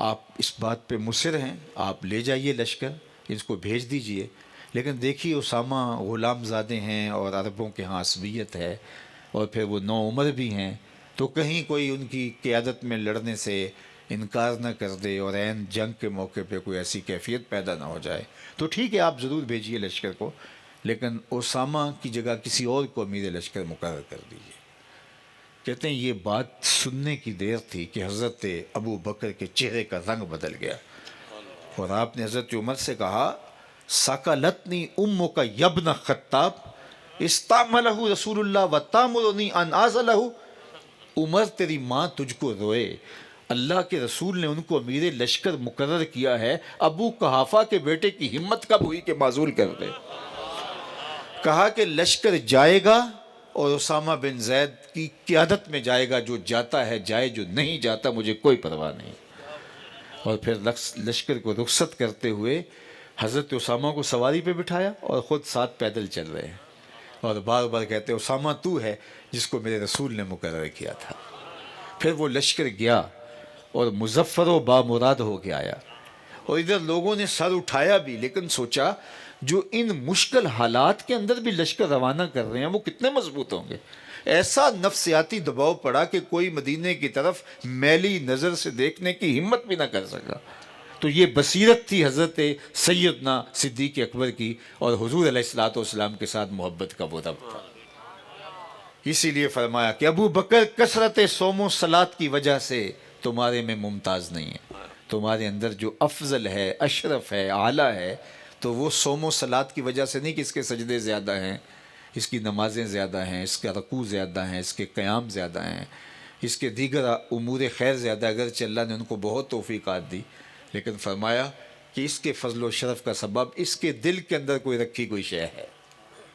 آپ اس بات پہ مصر ہیں، آپ لے جائیے لشکر، اس کو بھیج دیجئے، لیکن دیکھیے اسامہ غلام زادے ہیں اور عربوں کے ہاں عصبیت ہے، اور پھر وہ 9 عمر بھی ہیں، تو کہیں کوئی ان کی قیادت میں لڑنے سے انکار نہ کر دے اور عین جنگ کے موقع پہ کوئی ایسی کیفیت پیدا نہ ہو جائے۔ تو ٹھیک ہے آپ ضرور بھیجیے لشکر کو، لیکن اسامہ کی جگہ کسی اور کو امیر لشکر مقرر کر دیجیے۔ کہتے ہیں یہ بات سننے کی دیر تھی کہ حضرت ابو بکر کے چہرے کا رنگ بدل گیا، اور آپ نے حضرت عمر سے کہا سَقَلَتْنِي أُمُّكَ يَبْنَ خطاب استعملہ رسول اللہ وَتَامُرُنِي أَنْ آزَلَہُ۔ عمر تیری ماں تجھ کو روئے، اللہ کے رسول نے ان کو امیر لشکر مقرر کیا ہے، ابو قحافہ کے بیٹے کی ہمت کب ہوئی کہ معزول کر دے۔ کہا کہ لشکر جائے گا اور اسامہ بن زید کی قیادت میں جائے گا، جو جاتا ہے جائے، جو نہیں جاتا مجھے کوئی پرواہ نہیں۔ اور پھر لشکر کو رخصت کرتے ہوئے حضرت اسامہ کو سواری پہ بٹھایا اور خود ساتھ پیدل چل رہے ہیں، اور بار بار کہتے اسامہ تو ہے جس کو میرے رسول نے مقرر کیا تھا۔ پھر وہ لشکر گیا اور مظفر و بامراد ہو کے آیا، اور ادھر لوگوں نے سر اٹھایا بھی، لیکن سوچا جو ان مشکل حالات کے اندر بھی لشکر روانہ کر رہے ہیں وہ کتنے مضبوط ہوں گے۔ ایسا نفسیاتی دباؤ پڑا کہ کوئی مدینے کی طرف میلی نظر سے دیکھنے کی ہمت بھی نہ کر سکا۔ تو یہ بصیرت تھی حضرت سیدنا صدیق اکبر کی، اور حضور علیہ الصلوۃ والسلام کے ساتھ محبت کا وہ ربط تھا۔ اسی لیے فرمایا کہ ابو بکر کثرت صوم و صلات کی وجہ سے تمہارے میں ممتاز نہیں ہے، تمہارے اندر جو افضل ہے، اشرف ہے، اعلیٰ ہے، تو وہ صوم و صلات کی وجہ سے نہیں کہ اس کے سجدے زیادہ ہیں، اس کی نمازیں زیادہ ہیں، اس کا رکوع زیادہ ہیں، اس کے قیام زیادہ ہیں، اس کے دیگر امور خیر زیادہ، اگرچہ اللہ نے ان کو بہت توفیقات دی، لیکن فرمایا کہ اس کے فضل و شرف کا سبب اس کے دل کے اندر کوئی رکھی کوئی شے ہے،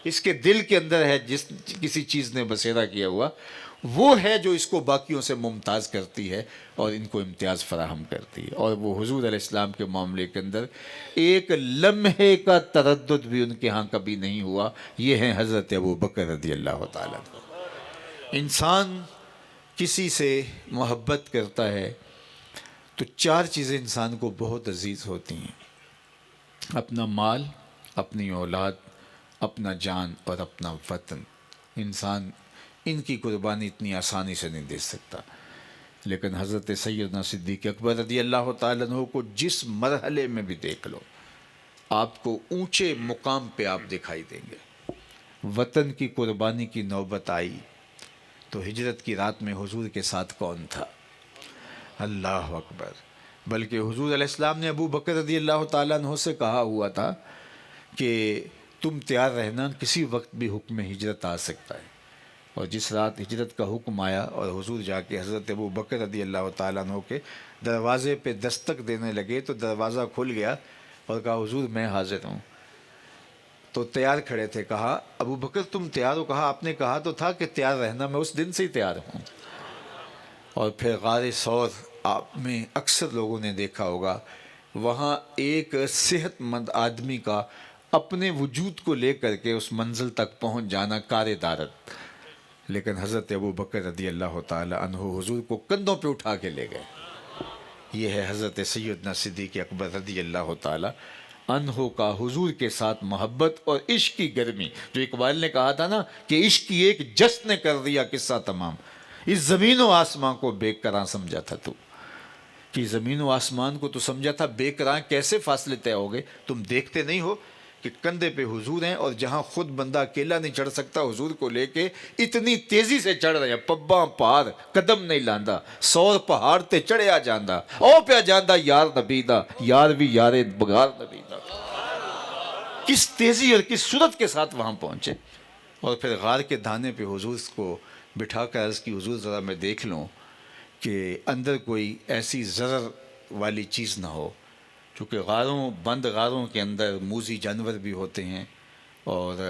اس کے دل کے اندر ہے، جس کسی چیز نے بسیرا کیا ہوا وہ ہے جو اس کو باقیوں سے ممتاز کرتی ہے اور ان کو امتیاز فراہم کرتی ہے۔ اور وہ حضور علیہ السلام کے معاملے کے اندر ایک لمحے کا تردد بھی ان کے ہاں کبھی نہیں ہوا۔ یہ ہیں حضرت ابو بکر رضی اللہ تعالیٰ عنہ۔ انسان کسی سے محبت کرتا ہے تو چار چیزیں انسان کو بہت عزیز ہوتی ہیں: اپنا مال، اپنی اولاد، اپنا جان اور اپنا وطن۔ انسان ان کی قربانی اتنی آسانی سے نہیں دے سکتا، لیکن حضرت سیدنا صدیق اکبر رضی اللہ تعالیٰ عنہ کو جس مرحلے میں بھی دیکھ لو آپ کو اونچے مقام پہ آپ دکھائی دیں گے۔ وطن کی قربانی کی نوبت آئی تو ہجرت کی رات میں حضور کے ساتھ کون تھا؟ اللہ اکبر! بلکہ حضور علیہ السلام نے ابو بکر رضی اللہ تعالیٰ عنہ سے کہا ہوا تھا کہ تم تیار رہنا، کسی وقت بھی حکم ہجرت آ سکتا ہے۔ اور جس رات ہجرت کا حکم آیا اور حضور جا کے حضرت ابو بکر رضی اللہ تعالیٰ عنہ کے دروازے پہ دستک دینے لگے تو دروازہ کھل گیا اور کہا حضور میں حاضر ہوں۔ تو تیار کھڑے تھے، کہا ابو بکر تم تیار ہو؟ کہا آپ نے کہا تو تھا کہ تیار رہنا، میں اس دن سے ہی تیار ہوں۔ اور پھر غار ثور آپ میں اکثر لوگوں نے دیکھا ہوگا، وہاں ایک صحت مند آدمی کا اپنے وجود کو لے کر کے اس منزل تک پہنچ جانا کار دارت، لیکن حضرت ابو بکر رضی اللہ تعالی عنہ حضور کو کندھوں پہ اٹھا کے لے گئے۔ یہ ہے حضرت سیدنا صدیق اکبر رضی اللہ تعالی عنہ کا حضور کے ساتھ محبت اور عشق کی گرمی، جو اقبال نے کہا تھا نا کہ عشق کی ایک جشن نے کر دیا قصہ تمام، اس زمین و آسمان کو بے قراں سمجھا تھا تو، کہ زمین و آسمان کو تو سمجھا تھا بے قراں، کیسے فاصلے طے ہو گئے؟ تم دیکھتے نہیں ہو کہ کندھے پہ حضور ہیں اور جہاں خود بندہ اکیلا نہیں چڑھ سکتا حضور کو لے کے اتنی تیزی سے چڑھ رہے ہیں، پباں پہاڑ قدم نہیں لاندا، سور پہاڑ تے چڑھیا جاندا، او پیا جاندا یار نبی دا، یار بھی یار بغار نبی دا۔ کس تیزی اور کس سرعت کے ساتھ وہاں پہنچے، اور پھر غار کے دھانے پہ حضور کو بٹھا کر عرض کی حضور ذرا میں دیکھ لوں کہ اندر کوئی ایسی ضرر والی چیز نہ ہو، چونکہ غاروں، بند غاروں کے اندر موذی جانور بھی ہوتے ہیں، اور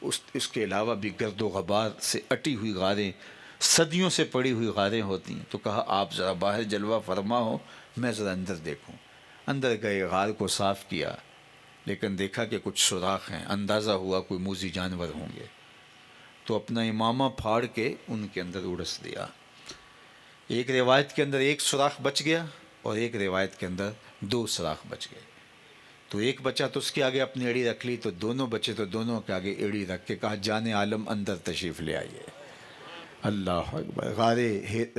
اس کے علاوہ بھی گرد و غبار سے اٹی ہوئی غاریں، صدیوں سے پڑی ہوئی غاریں ہوتی ہیں۔ تو کہا آپ ذرا باہر جلوہ فرما ہو، میں ذرا اندر دیکھوں۔ اندر گئے، غار کو صاف کیا، لیکن دیکھا کہ کچھ سوراخ ہیں، اندازہ ہوا کوئی موذی جانور ہوں گے، تو اپنا امامہ پھاڑ کے ان کے اندر اڑس دیا۔ ایک روایت کے اندر ایک سوراخ بچ گیا اور ایک روایت کے اندر 2 سوراخ بچ گئے۔ تو ایک بچہ تو اس کے آگے اپنی ایڑی رکھ لی، تو دونوں بچے تو دونوں کے آگے ایڑی رکھ کے کہا جان عالم اندر تشریف لے آئیے۔ اللہ اکبر!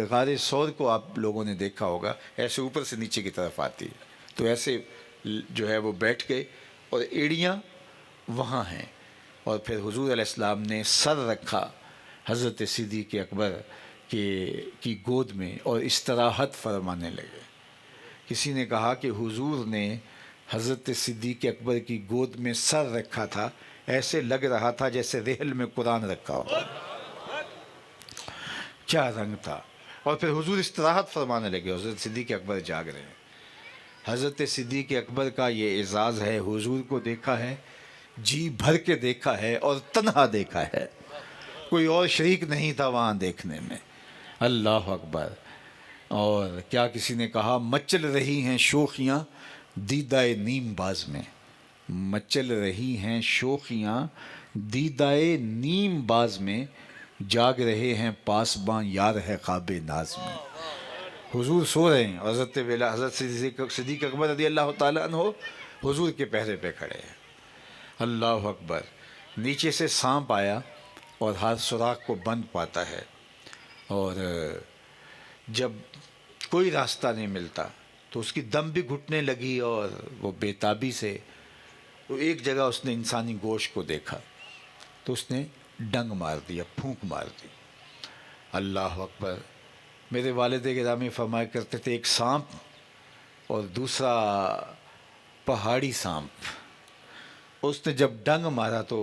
غار ثور کو آپ لوگوں نے دیکھا ہوگا، ایسے اوپر سے نیچے کی طرف آتی ہے، تو ایسے جو ہے وہ بیٹھ گئے اور ایڑیاں وہاں ہیں، اور پھر حضور علیہ السلام نے سر رکھا حضرت صدیق اکبر کی گود میں اور استراحت فرمانے لگے۔ کسی نے کہا کہ حضور نے حضرت صدیق اکبر کی گود میں سر رکھا تھا، ایسے لگ رہا تھا جیسے رحل میں قرآن رکھا ہو۔ کیا رنگ تھا! اور پھر حضور استراحت فرمانے لگے، حضرت صدیق اکبر جاگ رہے ہیں۔ حضرت صدیق اکبر کا یہ اعزاز ہے، حضور کو دیکھا ہے، جی بھر کے دیکھا ہے اور تنہا دیکھا ہے۔ کوئی اور شریک نہیں تھا وہاں دیکھنے میں۔ اللہ اکبر۔ اور کیا کسی نے کہا، مچل رہی ہیں شوخیاں دیدائے نیم باز میں، مچل رہی ہیں شوخیاں دیدائے نیم باز میں، جاگ رہے ہیں پاسباں یار ہے خواب ناز میں۔ حضور سو رہے ہیں، حضرت صدیق اکبر رضی اللہ تعالیٰ عنہ حضور کے پہرے پہ کھڑے ہیں۔ اللہ اکبر۔ نیچے سے سانپ آیا اور ہاتھ سوراخ کو بند پاتا ہے، اور جب کوئی راستہ نہیں ملتا تو اس کی دم بھی گھٹنے لگی، اور وہ بے تابی سے تو ایک جگہ اس نے انسانی گوشت کو دیکھا تو اس نے ڈنگ مار دیا، پھونک مار دی۔ اللہ اکبر۔ میرے والد گرامی فرمایا کرتے تھے، ایک سانپ اور دوسرا پہاڑی سانپ، اس نے جب ڈنگ مارا تو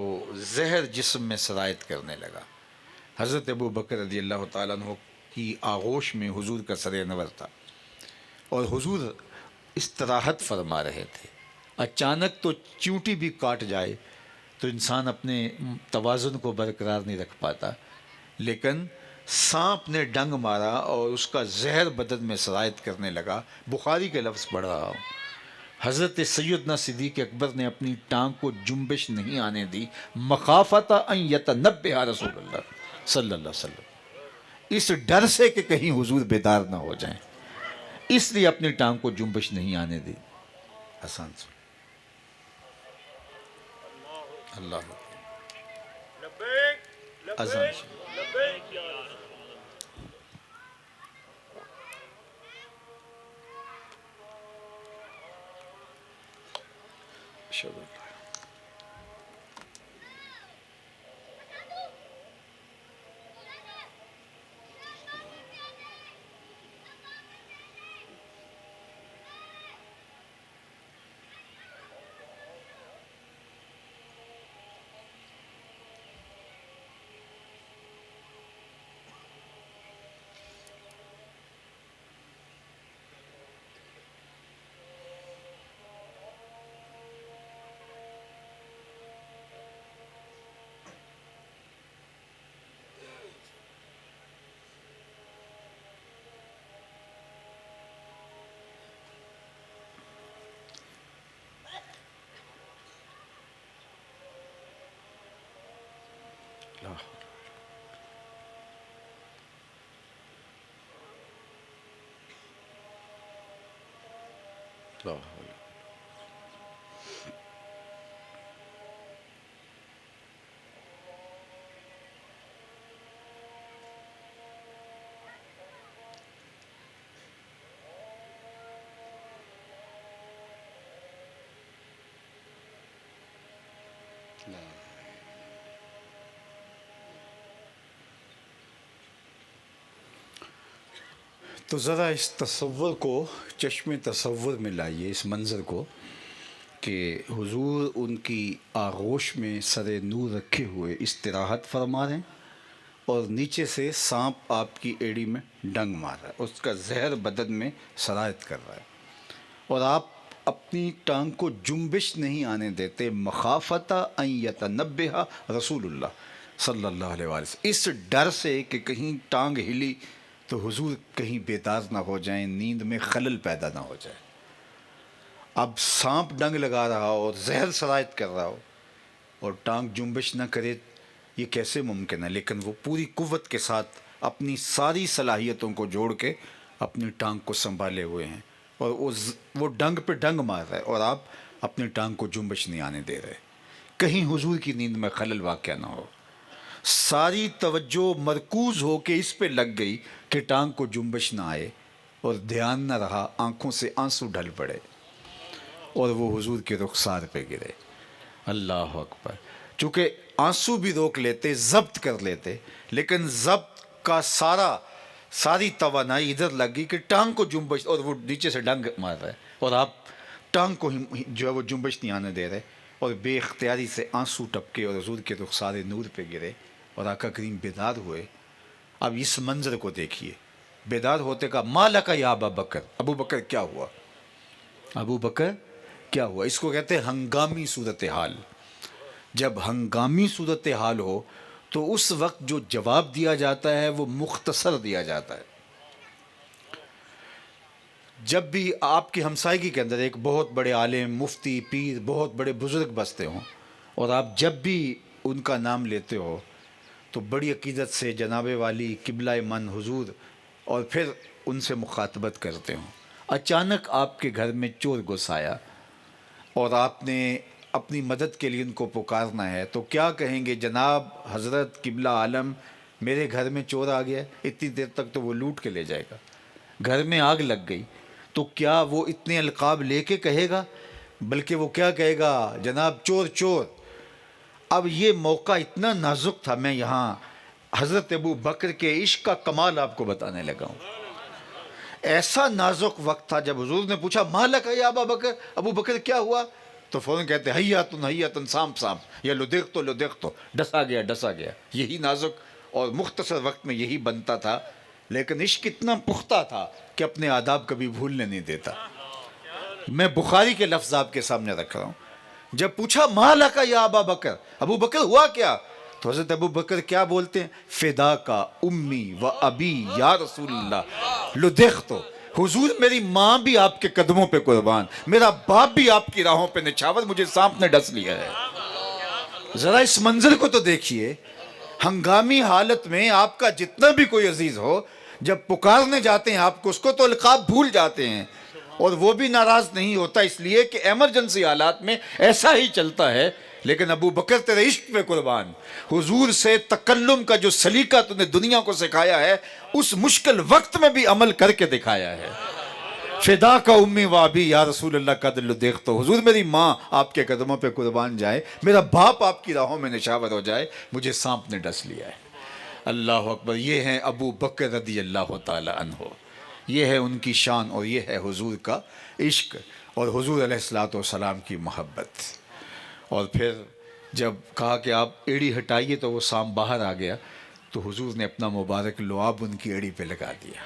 زہر جسم میں سرایت کرنے لگا۔ حضرت ابو بکر رضی اللہ تعالیٰ عنہ کی آغوش میں حضور کا سر انور تھا، اور حضور استراحت فرما رہے تھے۔ اچانک تو چیونٹی بھی کاٹ جائے تو انسان اپنے توازن کو برقرار نہیں رکھ پاتا، لیکن سانپ نے ڈنگ مارا اور اس کا زہر بدن میں سرایت کرنے لگا۔ بخاری کے لفظ پڑھ رہا ہوں۔ حضرت سیدنا صدیق اکبر نے اپنی ٹانگ کو جنبش نہیں آنے دی، مخافت ان یتنبہ رسول اللہ صلی اللہ علیہ وسلم، اس ڈر سے کہ کہیں حضور بیدار نہ ہو جائیں، اس لیے اپنی ٹانگ کو جنبش نہیں آنے دی۔ آسان سے اللہ اذان سے تو ذرا اس تصور کو چشم تصور میں لائیے، اس منظر کو کہ حضور ان کی آغوش میں سر نور رکھے ہوئے استراحت فرما رہے ہیں، اور نیچے سے سانپ آپ کی ایڑی میں ڈنگ مار رہا ہے، اس کا زہر بدن میں سرایت کر رہا ہے، اور آپ اپنی ٹانگ کو جنبش نہیں آنے دیتے، مخافت ان یتنبہ رسول اللہ صلی اللہ علیہ وسلم، اس ڈر سے کہ کہیں ٹانگ ہلی تو حضور کہیں بیدار نہ ہو جائیں، نیند میں خلل پیدا نہ ہو جائے۔ اب سانپ ڈنگ لگا رہا ہو اور زہر سرایت کر رہا ہو اور ٹانگ جنبش نہ کرے، یہ کیسے ممکن ہے؟ لیکن وہ پوری قوت کے ساتھ اپنی ساری صلاحیتوں کو جوڑ کے اپنی ٹانگ کو سنبھالے ہوئے ہیں، اور وہ ڈنگ پہ ڈنگ مار رہا ہے اور آپ اپنی ٹانگ کو جنبش نہیں آنے دے رہے، کہیں حضور کی نیند میں خلل واقع نہ ہو۔ ساری توجہ مرکوز ہو کے اس پہ لگ گئی کہ ٹانگ کو جنبش نہ آئے، اور دھیان نہ رہا، آنکھوں سے آنسو ڈھل پڑے اور وہ حضور کے رخسار پہ گرے۔ اللہ اکبر۔ چونکہ آنسو بھی روک لیتے، ضبط کر لیتے، لیکن ضبط کا ساری توانائی ادھر لگ گئی کہ ٹانگ کو جنبش، اور وہ نیچے سے ڈنگ مار رہا ہے اور آپ ٹانگ کو جو ہے وہ جنبش نہیں آنے دے رہے، اور بے اختیاری سے آنسو ٹپکے اور حضور کے رخسار نور پہ گرے اور آقا کریم بیدار ہوئے۔ اب اس منظر کو دیکھیے، بیدار ہوتے کا ما لک یا ابا بکر، ابو بکر کیا ہوا؟ ابو بکر کیا ہوا؟ اس کو کہتے ہیں ہنگامی صورتحال۔ جب ہنگامی صورتحال ہو تو اس وقت جو جواب دیا جاتا ہے وہ مختصر دیا جاتا ہے۔ جب بھی آپ کی ہمسائیگی کے اندر ایک بہت بڑے عالم، مفتی، پیر، بہت بڑے بزرگ بستے ہوں، اور آپ جب بھی ان کا نام لیتے ہو تو بڑی عقیدت سے جناب والی قبلہ من حضور اور پھر ان سے مخاطبت کرتے ہوں، اچانک آپ کے گھر میں چور گھس آیا اور آپ نے اپنی مدد کے لیے ان کو پکارنا ہے، تو کیا کہیں گے؟ جناب حضرت قبلہ عالم، میرے گھر میں چور آ گیا، اتنی دیر تک تو وہ لوٹ کے لے جائے گا، گھر میں آگ لگ گئی، تو کیا وہ اتنے القاب لے کے کہے گا؟ بلکہ وہ کیا کہے گا؟ جناب چور چور۔ اب یہ موقع اتنا نازک تھا، میں یہاں حضرت ابو بکر کے عشق کا کمال آپ کو بتانے لگا ہوں۔ ایسا نازک وقت تھا جب حضور نے پوچھا مالک یا ابا بکر، ابو بکر کیا ہوا؟ تو فوراً کہتے حیاتن حیاتن، سانپ سانپ، یا لدغتو لدغتو، ڈسا گیا ڈسا گیا۔ یہی نازک اور مختصر وقت میں یہی بنتا تھا، لیکن عشق اتنا پختہ تھا کہ اپنے آداب کبھی بھولنے نہیں دیتا۔ میں بخاری کے لفظ آپ کے سامنے رکھ رہا ہوں۔ جب پوچھا مالک یا ابا بکر، ابو بکر ہوا کیا؟ تو حضرت ابو بکر کیا بولتے ہیں؟ فدا کا امی و ابی یا رسول اللہ لدغتو، حضور میری ماں بھی آپ کے قدموں پہ قربان، میرا باپ بھی آپ کی راہوں پہ نچھاور، مجھے سانپ نے ڈس لیا ہے۔ ذرا اس منظر کو تو دیکھیے، ہنگامی حالت میں آپ کا جتنا بھی کوئی عزیز ہو، جب پکارنے جاتے ہیں آپ کو، اس کو تو القاب بھول جاتے ہیں، اور وہ بھی ناراض نہیں ہوتا، اس لیے کہ ایمرجنسی حالات میں ایسا ہی چلتا ہے۔ لیکن ابو بکر تیرے عشق پہ قربان، حضور سے تکلم کا جو سلیقہ تو نے دنیا کو سکھایا ہے، اس مشکل وقت میں بھی عمل کر کے دکھایا ہے۔ فدا کا امی و ابی یا رسول اللہ قد لدغتو، حضور میری ماں آپ کے قدموں پہ قربان جائے، میرا باپ آپ کی راہوں میں نشاور ہو جائے، مجھے سانپ نے ڈس لیا ہے۔ اللہ اکبر۔ یہ ہیں ابو بکر رضی اللہ تعالی عنہ، یہ ہے ان کی شان، اور یہ ہے حضور کا عشق اور حضور علیہ الصلوۃ والسلام کی محبت۔ اور پھر جب کہا کہ آپ ایڑی ہٹائیے تو وہ سانپ باہر آ گیا، تو حضور نے اپنا مبارک لعاب ان کی ایڑی پہ لگا دیا۔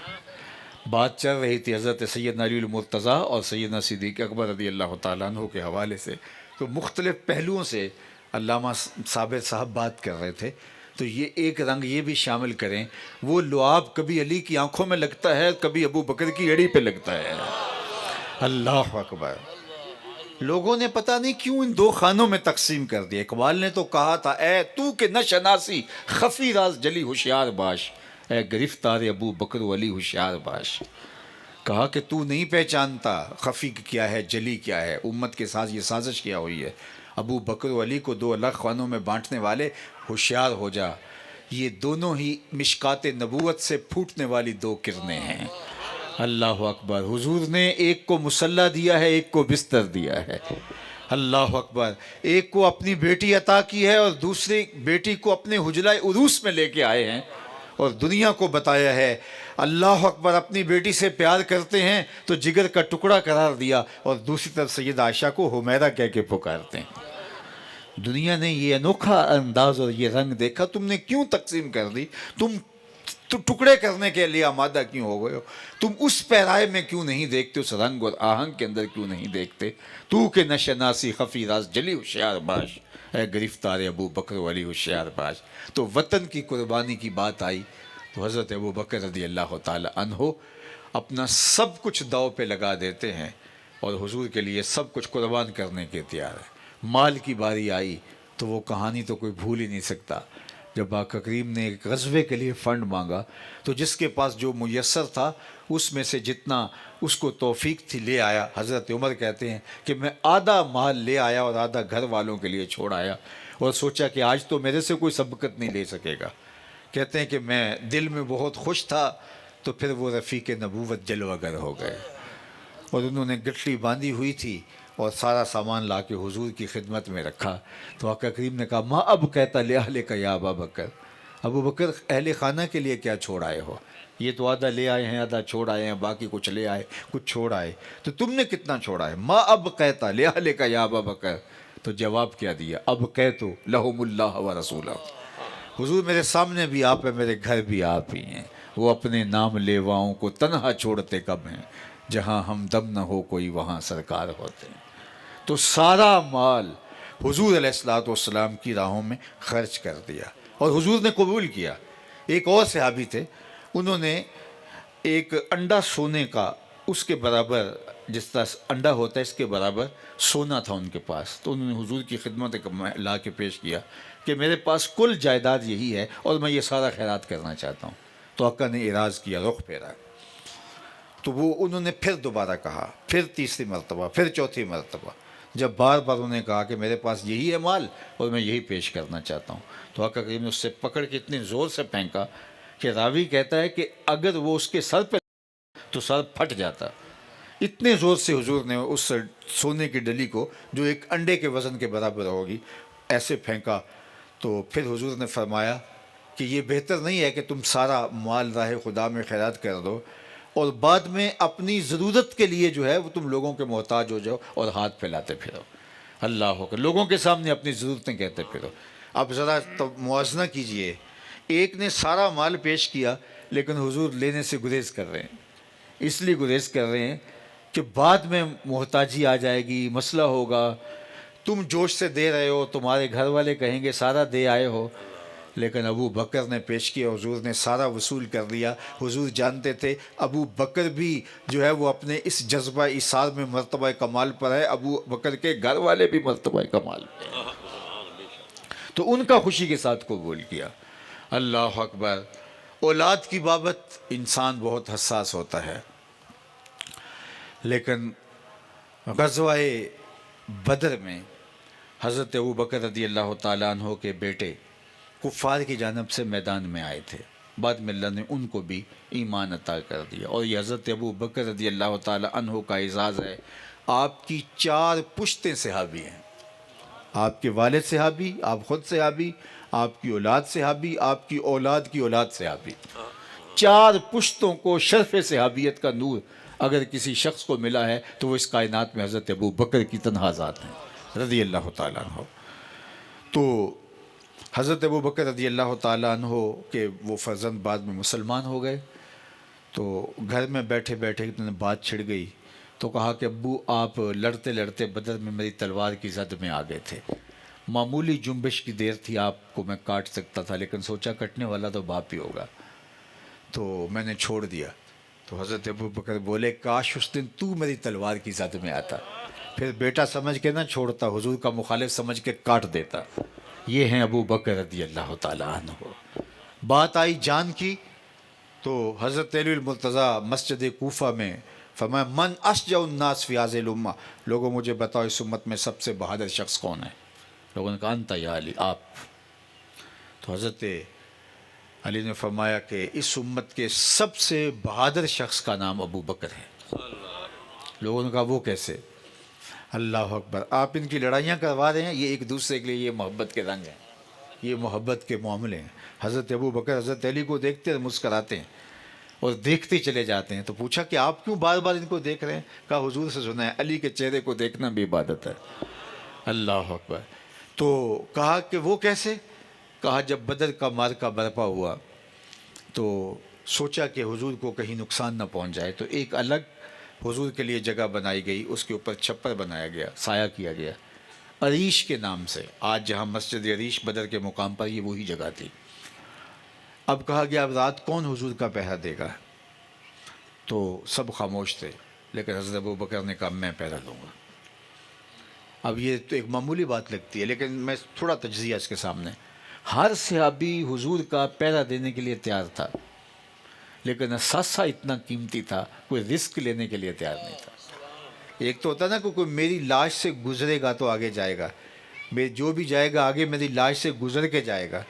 بات چل رہی تھی حضرت سیدنا علی المرتضیٰ اور سیدنا صدیق اکبر رضی اللہ تعالیٰ عنہ کے حوالے سے، تو مختلف پہلوؤں سے علامہ صابر صاحب بات کر رہے تھے، تو یہ ایک رنگ یہ بھی شامل کریں، وہ لعاب کبھی علی کی آنکھوں میں لگتا ہے، کبھی ابو بکر کی ایڑی پہ لگتا ہے۔ اللہ اکبر۔ لوگوں نے پتہ نہیں کیوں ان دو خانوں میں تقسیم کر دیا۔ اقبال نے تو کہا تھا اے تو کہ نہ شناسی خفی راز جلی ہوشیار باش، اے گرفتار ابو بکر و علی ہوشیار باش۔ کہا کہ تو نہیں پہچانتا خفی کیا ہے، جلی کیا ہے، امت کے ساتھ یہ سازش کیا ہوئی ہے، ابو بکر و علی کو دو الگ خانوں میں بانٹنے والے، ہوشیار ہو جا۔ یہ دونوں ہی مشکات نبوت سے پھوٹنے والی دو کرنیں ہیں۔ اللہ اکبر۔ حضور نے ایک کو مسلح دیا ہے، ایک کو بستر دیا ہے۔ اللہ اکبر۔ ایک کو اپنی بیٹی عطا کی ہے اور دوسری بیٹی کو اپنے حجرہ عروس میں لے کے آئے ہیں اور دنیا کو بتایا ہے۔ اللہ اکبر۔ اپنی بیٹی سے پیار کرتے ہیں تو جگر کا ٹکڑا قرار دیا، اور دوسری طرف سید عائشہ کو حمیرہ کہہ کے پکارتے ہیں۔ دنیا نے یہ انوکھا انداز اور یہ رنگ دیکھا، تم نے کیوں تقسیم کر دی؟ تم ٹکڑے کرنے کے لیے آمادہ کیوں ہو گئے ہو؟ تم اس پیرائے میں کیوں نہیں دیکھتے، اس رنگ اور آہنگ کے اندر کیوں نہیں دیکھتے؟ تو کہ نشناسی خفی راز جلی ہوشیار باش، اے گرفتار ابو بکر و علی ہوشیار باش۔ تو وطن کی قربانی کی بات آئی تو حضرت ابو بکر رضی اللہ تعالی عنہ اپنا سب کچھ داؤ پہ لگا دیتے ہیں اور حضور کے لیے سب کچھ قربان کرنے کے تیار ہے۔ مال کی باری آئی تو وہ کہانی تو کوئی بھول ہی نہیں سکتا۔ جب آقا کریم نے ایک غزوے کے لیے فنڈ مانگا تو جس کے پاس جو میسر تھا اس میں سے جتنا اس کو توفیق تھی لے آیا۔ حضرت عمر کہتے ہیں کہ میں آدھا مال لے آیا اور آدھا گھر والوں کے لیے چھوڑ آیا، اور سوچا کہ آج تو میرے سے کوئی سبقت نہیں لے سکے گا۔ کہتے ہیں کہ میں دل میں بہت خوش تھا، تو پھر وہ رفیق نبوت جلوہ گر ہو گئے، اور انہوں نے گٹھلی باندھی ہوئی تھی اور سارا سامان لا کے حضور کی خدمت میں رکھا۔ تو آقا کریم نے کہا ما اب کہتا لے کا یا ابا بکر، ابو بکر اہل خانہ کے لیے کیا چھوڑ آئے ہو؟ یہ تو آدھا لے آئے ہیں، آدھا چھوڑ آئے ہیں، باقی کچھ لے آئے کچھ چھوڑ آئے، تو تم نے کتنا چھوڑا ہے؟ ما اب کہتا لے کا یا ابا بکر۔ تو جواب کیا دیا؟ اب کہتو لہم اللہ و رسولہ، حضور میرے سامنے بھی آپ ہیں، میرے گھر بھی آپ ہی ہیں، وہ اپنے نام لیواؤں کو تنہا چھوڑتے کب ہیں، جہاں ہم دم نہ ہو کوئی وہاں سرکار ہوتے ہیں۔ تو سارا مال حضور علیہ الصلوۃ والسلام کی راہوں میں خرچ کر دیا۔ اور حضور نے قبول کیا۔ ایک اور صحابی تھے، انہوں نے ایک انڈا سونے کا، اس کے برابر، جس طرح انڈا ہوتا ہے اس کے برابر سونا تھا ان کے پاس، تو انہوں نے حضور کی خدمت لا کے پیش کیا کہ میرے پاس کل جائیداد یہی ہے اور میں یہ سارا خیرات کرنا چاہتا ہوں۔ تو آقا نے اعراض کیا، رخ پھیرا۔ تو وہ انہوں نے پھر دوبارہ کہا، پھر تیسری مرتبہ، پھر چوتھی مرتبہ۔ جب بار بار انہوں نے کہا کہ میرے پاس یہی ہے مال اور میں یہی پیش کرنا چاہتا ہوں، تو آقا کریم نے اس سے پکڑ کے اتنے زور سے پھینکا کہ راوی کہتا ہے کہ اگر وہ اس کے سر پہ تو سر پھٹ جاتا۔ اتنے زور سے حضور نے اس سونے کی ڈلی کو، جو ایک انڈے کے وزن کے برابر ہوگی، ایسے پھینکا۔ تو پھر حضور نے فرمایا کہ یہ بہتر نہیں ہے کہ تم سارا مال راہ خدا میں خیرات کر دو اور بعد میں اپنی ضرورت کے لیے جو ہے وہ تم لوگوں کے محتاج ہو جاؤ اور ہاتھ پھیلاتے پھرو۔ اللہ اکبر، لوگوں کے سامنے اپنی ضرورتیں کہتے پھرو۔ اب ذرا موازنہ کیجئے، ایک نے سارا مال پیش کیا لیکن حضور لینے سے گریز کر رہے ہیں۔ اس لیے گریز کر رہے ہیں کہ بعد میں محتاجی آ جائے گی، مسئلہ ہوگا، تم جوش سے دے رہے ہو، تمہارے گھر والے کہیں گے سارا دے آئے ہو۔ لیکن ابو بکر نے پیش کیا، حضور نے سارا وصول کر دیا۔ حضور جانتے تھے ابو بکر بھی جو ہے وہ اپنے اس جذبہ ایثار میں مرتبہ کمال پر ہے، ابو بکر کے گھر والے بھی مرتبہ کمال پر ہیں، تو ان کا خوشی کے ساتھ قبول کیا۔ اللہ اکبر۔ اولاد کی بابت انسان بہت حساس ہوتا ہے، لیکن غزوہ بدر میں حضرت ابو بکر رضی اللہ تعالیٰ عنہ کے بیٹے کفار کی جانب سے میدان میں آئے تھے، بعد میں اللہ نے ان کو بھی ایمان عطا کر دیا، اور یہ حضرت ابو بکر رضی اللہ تعالیٰ عنہ کا اعزاز ہے۔ آپ کی 4 پشتیں صحابی ہیں، آپ کے والد صحابی، آپ خود صحابی، آپ کی اولاد صحابی، آپ کی اولاد کی اولاد صحابی۔ 4 پشتوں کو شرف صحابیت کا نور اگر کسی شخص کو ملا ہے تو وہ اس کائنات میں حضرت ابو بکر کی تنہا ذات ہیں رضی اللہ تعالیٰ عنہ۔ تو حضرت ابو بکر رضی اللہ تعالیٰ عنہ کے وہ فرزند بعد میں مسلمان ہو گئے، تو گھر میں بیٹھے بیٹھے اتنے بات چھڑ گئی، تو کہا کہ ابو آپ لڑتے لڑتے بدر میں میری تلوار کی زد میں آ گئے تھے، معمولی جنبش کی دیر تھی، آپ کو میں کاٹ سکتا تھا، لیکن سوچا کٹنے والا تو باپ ہی ہوگا، تو میں نے چھوڑ دیا۔ تو حضرت ابو بکر بولے کاش اس دن تو میری تلوار کی زد میں آتا، پھر بیٹا سمجھ کے نہ چھوڑتا، حضور کا مخالف سمجھ کے کاٹ دیتا۔ یہ ہیں ابو بکر رضی اللہ تعالیٰ عنہ۔ بات آئی جان کی، تو حضرت علی المرتضیٰ مسجد کوفہ میں فرمایا من اشجع الناس فی هذه الامہ، لوگوں مجھے بتاؤ اس امت میں سب سے بہادر شخص کون ہے؟ لوگوں نے کہا انت یا علی، آپ۔ تو حضرت علی نے فرمایا کہ اس امت کے سب سے بہادر شخص کا نام ابو بکر ہے۔ لوگوں نے کہا وہ کیسے؟ اللہ اکبر، آپ ان کی لڑائیاں کروا رہے ہیں، یہ ایک دوسرے کے لیے یہ محبت کے رنگ ہیں، یہ محبت کے معاملے ہیں۔ حضرت ابو بکر حضرت علی کو دیکھتے ہیں، مسکراتے ہیں اور دیکھتے چلے جاتے ہیں۔ تو پوچھا کہ آپ کیوں بار بار ان کو دیکھ رہے ہیں؟ کہا حضور سے سنا ہے علی کے چہرے کو دیکھنا بھی عبادت ہے۔ اللہ اکبر۔ تو کہا کہ وہ کیسے؟ کہا جب بدر کا معرکہ برپا ہوا تو سوچا کہ حضور کو کہیں نقصان نہ پہنچ جائے، تو ایک الگ حضور کے لیے جگہ بنائی گئی، اس کے اوپر چھپر بنایا گیا، سایہ کیا گیا عریش کے نام سے۔ آج جہاں مسجد عریش بدر کے مقام پر یہ وہی جگہ تھی۔ اب کہا گیا اب رات کون حضور کا پہرا دے گا؟ تو سب خاموش تھے، لیکن حضرت ابو بکر نے کہا میں پہرا دوں گا۔ اب یہ تو ایک معمولی بات لگتی ہے، لیکن میں تھوڑا تجزیہ اس کے سامنے، ہر صحابی حضور کا پہرا دینے کے لیے تیار تھا، لیکن اثاثہ اتنا قیمتی تھا کوئی رسک لینے کے لیے تیار نہیں تھا۔ ایک تو ہوتا نا کہ کوئی میری لاش سے گزرے گا تو آگے جائے گا، جو بھی جائے گا آگے میری لاش سے گزر کے جائے گا،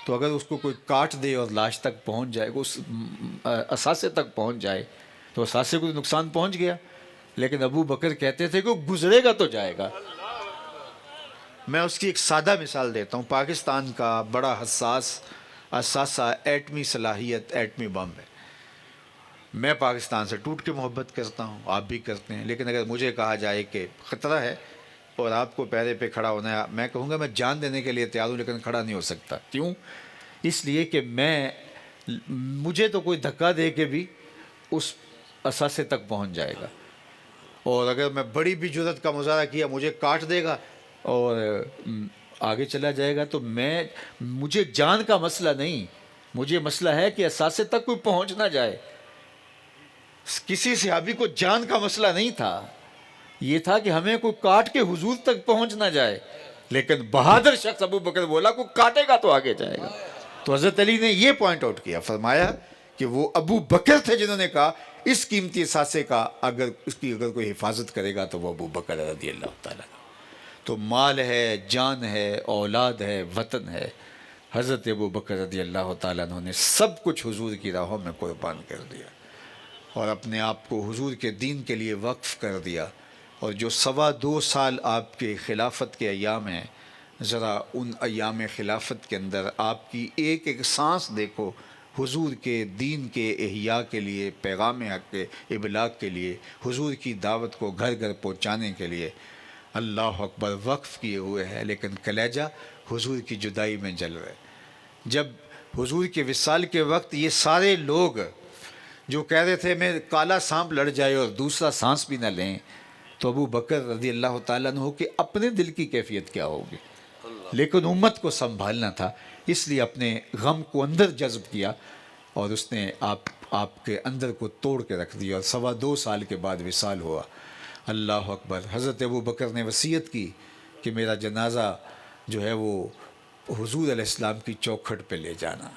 تو اگر اس کو کوئی کاٹ دے اور لاش تک پہنچ جائے گا، اس اثاثے تک پہنچ جائے تو اثاثے کو نقصان پہنچ گیا۔ لیکن ابو بکر کہتے تھے کہ وہ گزرے گا تو جائے گا۔ میں اس کی ایک سادہ مثال دیتا ہوں۔ پاکستان کا بڑا حساس اثاثہ ایٹمی صلاحیت ایٹمی بم ہے۔ میں پاکستان سے ٹوٹ کے محبت کرتا ہوں، آپ بھی کرتے ہیں، لیکن اگر مجھے کہا جائے کہ خطرہ ہے اور آپ کو پیرے پہ کھڑا ہونا ہے، میں کہوں گا میں جان دینے کے لیے تیار ہوں، لیکن کھڑا نہیں ہو سکتا۔ کیوں؟ اس لیے کہ مجھے تو کوئی دھکا دے کے بھی اس اثاثے تک پہنچ جائے گا، اور اگر میں بڑی بھی جرات کا مظاہرہ کیا مجھے کاٹ دے گا اور آگے چلا جائے گا تو مجھے جان کا مسئلہ نہیں، مجھے مسئلہ ہے کہ اثاثے تک کوئی پہنچ نہ جائے۔ کسی صحابی کو جان کا مسئلہ نہیں تھا، یہ تھا کہ ہمیں کوئی کاٹ کے حضور تک پہنچ نہ جائے، لیکن بہادر شخص ابو بکر بولا کوئی کاٹے گا تو آگے جائے گا۔ تو حضرت علی نے یہ پوائنٹ آؤٹ کیا، فرمایا کہ وہ ابو بکر تھے جنہوں نے کہا اس قیمتی اثاثے کا اگر کوئی حفاظت کرے گا تو وہ ابو بکر رضی اللہ تعالیٰ۔ تو مال ہے، جان ہے، اولاد ہے، وطن ہے، حضرت ابو بکر رضی اللہ تعالیٰ عنہ نے سب کچھ حضور کی راہوں میں قربان کر دیا اور اپنے آپ کو حضور کے دین کے لیے وقف کر دیا۔ اور جو 2.25 سال آپ کے خلافت کے ایام ہیں، ذرا ان ایام خلافت کے اندر آپ کی ایک ایک سانس دیکھو، حضور کے دین کے احیاء کے لیے، پیغام حق کے ابلاغ کے لیے، حضور کی دعوت کو گھر گھر پہنچانے کے لیے اللہ اکبر وقف کیے ہوئے ہیں، لیکن کلیجہ حضور کی جدائی میں جل رہے۔ جب حضور کے وصال کے وقت یہ سارے لوگ جو کہہ رہے تھے میں کالا سانپ لڑ جائے اور دوسرا سانس بھی نہ لیں، تو ابو بکر رضی اللہ تعالیٰ عنہ کے اپنے دل کی کیفیت کیا ہوگی، لیکن امت کو سنبھالنا تھا، اس لیے اپنے غم کو اندر جذب کیا اور اس نے آپ کے اندر کو توڑ کے رکھ دیا اور 2.25 سال کے بعد وصال ہوا۔ اللہ اکبر۔ حضرت ابو بکر نے وصیت کی کہ میرا جنازہ جو ہے وہ حضور علیہ السلام کی چوکھٹ پہ لے جانا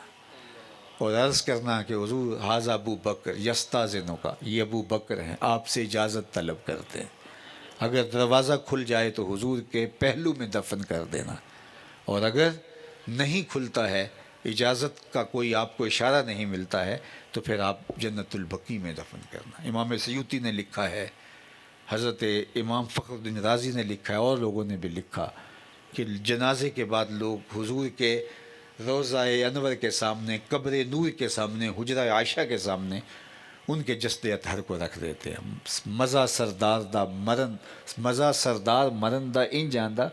اور عرض کرنا کہ حضور ھذا ابو بکر یستاذنو کا، یہ ابو بکر ہیں، آپ سے اجازت طلب کرتے ہیں، اگر دروازہ کھل جائے تو حضور کے پہلو میں دفن کر دینا، اور اگر نہیں کھلتا ہے، اجازت کا کوئی آپ کو اشارہ نہیں ملتا ہے، تو پھر آپ جنت البقیع میں دفن کرنا۔ امام سیوطی نے لکھا ہے، حضرت امام فخر الدین رازی نے لکھا ہے، اور لوگوں نے بھی لکھا کہ جنازے کے بعد لوگ حضور کے روضہ انور کے سامنے، قبر نور کے سامنے، حجرہ عائشہ کے سامنے ان کے جسد اطہر کو رکھ دیتے ہیں۔ مزہ سردار مرن دا ان جاندا،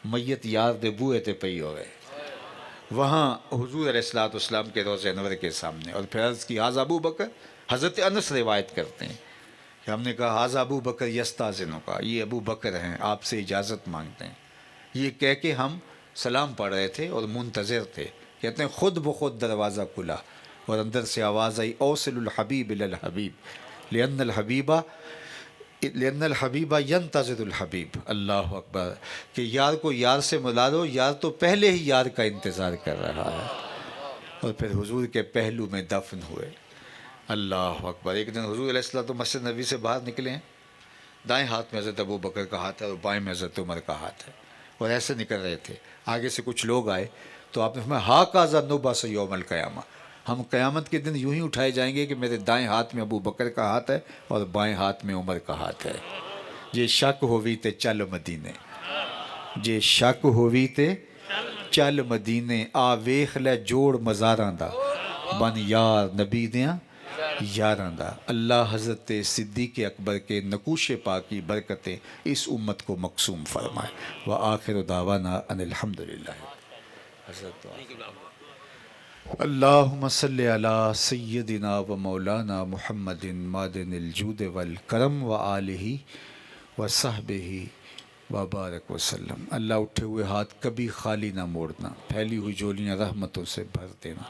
میت یار دے بوئے تے پئی ہوئے۔ وہاں حضور علیہ السلام کے روضہ انور کے سامنے، اور پھر عرض کی ھذا ابو بکر، حضرت انس روایت کرتے ہیں کہ ہم نے کہا ھذا ابو بکر یستاذنو کا، یہ ابو بکر ہیں، آپ سے اجازت مانگتے ہیں۔ یہ کہہ کے ہم سلام پڑھ رہے تھے اور منتظر تھے، کہتے ہیں خود بخود دروازہ کھلا اور اندر سے آواز آئی اوصل الحبیب الی الحبیب لأن الحبیب ینتظر الحبیب۔ اللہ اکبر، کہ یار کو یار سے ملا دو، یار تو پہلے ہی یار کا انتظار کر رہا ہے۔ اور پھر حضور کے پہلو میں دفن ہوئے۔ اللہ اکبر۔ ایک دن حضور علیہ السلام تو مسجد نبوی سے باہر نکلے ہیں، دائیں ہاتھ میں حضرت ابو بکر کا ہاتھ ہے اور بائیں میں حضرت عمر کا ہاتھ ہے، اور ایسے نکل رہے تھے۔ آگے سے کچھ لوگ آئے تو آپ نے فرمایا ھذا نبعث یوم القیامہ، ہم قیامت کے دن یوں ہی اٹھائے جائیں گے کہ میرے دائیں ہاتھ میں ابو بکر کا ہاتھ ہے اور بائیں ہاتھ میں عمر کا ہاتھ ہے۔ جے شک ہووی تے چل مدینے، جے شک ہووی تے چل مدینے، آ ویخ لے جوڑ مزاراں دا، بن یار نبی دیاں یاراں دا۔ اللہ حضرت صدیق اکبر کے نقوش پاک کی برکتیں اس امت کو مقسوم فرمائے۔ وآخر دعوانا ان الحمدللہ۔ حضرت اللہم صلی علی سیدنا و مولانا محمد مادن الجود والکرم وآلہ وصحبہ وبارک وسلم۔ اللہ اٹھے ہوئے ہاتھ کبھی خالی نہ موڑنا، پھیلی ہوئی جولیاں رحمتوں سے بھر دینا،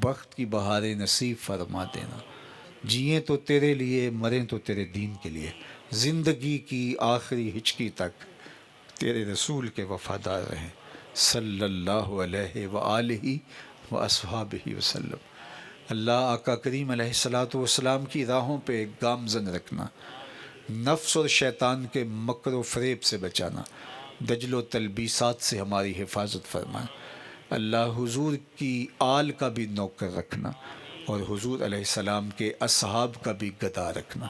بخت کی بہاریں نصیب فرما دینا، جئیں تو تیرے لیے، مریں تو تیرے دین کے لیے، زندگی کی آخری ہچکی تک تیرے رسول کے وفادار رہیں، صلی اللہ علیہ وآلہ واصحابہ وسلم۔ اللہ آقا کریم علیہ السلام کی راہوں پہ گامزن رکھنا، نفس اور شیطان کے مکر و فریب سے بچانا، دجل و تلبیسات سے ہماری حفاظت فرمائے۔ اللہ حضور کی آل کا بھی نوکر رکھنا اور حضور علیہ السلام کے اصحاب کا بھی گدا رکھنا۔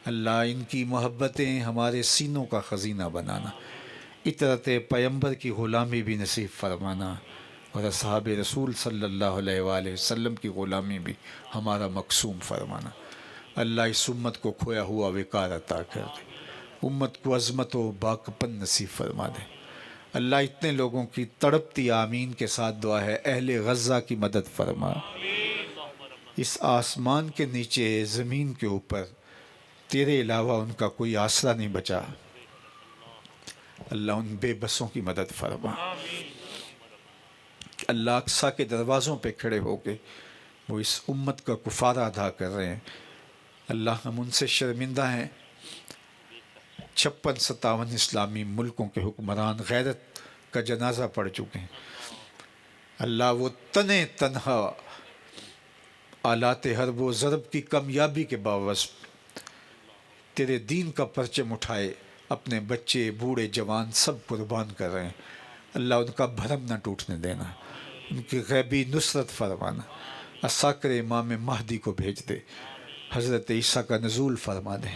اللہ ان کی محبتیں ہمارے سینوں کا خزینہ بنانا، اطرت پیمبر کی غلامی بھی نصیب فرمانا، اور اصحاب رسول صلی اللہ علیہ وآلہ وسلم کی غلامی بھی ہمارا مقسوم فرمانا۔ اللہ اس امت کو کھویا ہوا وقار عطا کر دے، امت کو عظمت و باقپن نصیب فرما دے۔ اللہ اتنے لوگوں کی تڑپتی آمین کے ساتھ دعا ہے، اہل غزہ کی مدد فرما، اس آسمان کے نیچے زمین کے اوپر تیرے علاوہ ان کا کوئی آسرا نہیں بچا، اللہ ان بے بسوں کی مدد فرما۔ اللہ اقصیٰ کے دروازوں پہ کھڑے ہو کے وہ اس امت کا کفارہ ادا کر رہے ہیں، اللہ ہم ان سے شرمندہ ہیں۔ 56-57 اسلامی ملکوں کے حکمران غیرت کا جنازہ پڑھ چکے ہیں، اللہ وہ تنے تنہا آلات حرب و ضرب کی کامیابی کے باوجود تیرے دین کا پرچم اٹھائے اپنے بچے بوڑھے جوان سب قربان کر رہے ہیں، اللہ ان کا بھرم نہ ٹوٹنے دینا، ان کی غیبی نصرت فرمانا، عساکر امام مہدی کو بھیج دے، حضرت عیسیٰ کا نزول فرما دے،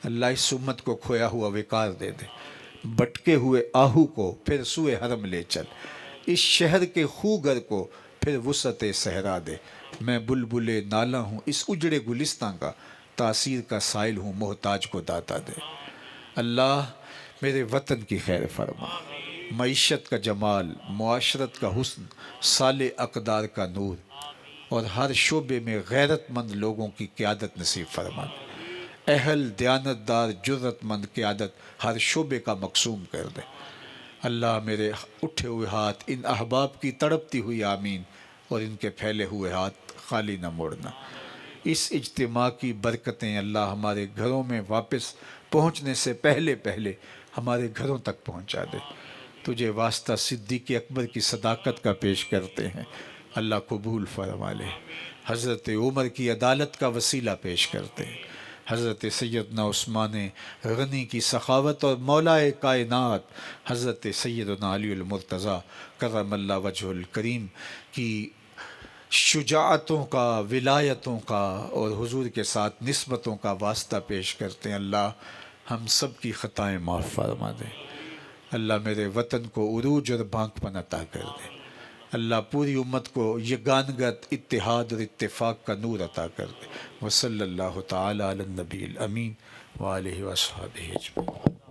اللہ اس امت کو کھویا ہوا وقار دے دے، بٹکے ہوئے آہو کو پھر سوئے حرم لے چل، اس شہر کے خوگر کو پھر وسعت صحرا دے، میں بلبل نالہ ہوں اس اجڑے گلستان کا، تاثیر کا سائل ہوں محتاج کو داتا دے۔ اللہ میرے وطن کی خیر فرما، معیشت کا جمال، معاشرت کا حسن، صالح اقدار کا نور، اور ہر شعبے میں غیرت مند لوگوں کی قیادت نصیب فرما، اہل دیانت دار جرت مند قیادت ہر شعبے کا مقسوم کر دے۔ اللہ میرے اٹھے ہوئے ہاتھ ان احباب کی تڑپتی ہوئی آمین، اور ان کے پھیلے ہوئے ہاتھ خالی نہ موڑنا۔ اس اجتماع کی برکتیں اللہ ہمارے گھروں میں واپس پہنچنے سے پہلے پہلے ہمارے گھروں تک پہنچا دے۔ تجھے واسطہ صدیق اکبر کی صداقت کا پیش کرتے ہیں، اللہ قبول فرما لے۔ حضرت عمر کی عدالت کا وسیلہ پیش کرتے ہیں، حضرت سیدنا عثمان غنی کی سخاوت اور مولائے کائنات حضرت سیدنا علی المرتضیٰ کرم اللہ وجہ الکریم کی شجاعتوں کا، ولایتوں کا اور حضور کے ساتھ نسبتوں کا واسطہ پیش کرتے ہیں۔ اللہ ہم سب کی خطائیں معاف فرما دے، اللہ میرے وطن کو عروج اور بانک پن عطا کر دے، اللہ پوری امت کو یگانگت، اتحاد اور اتفاق کا نور عطا کر دے۔ وصلی اللہ تعالی علی النبی الامین وآلہ وصحبہ اجمعین۔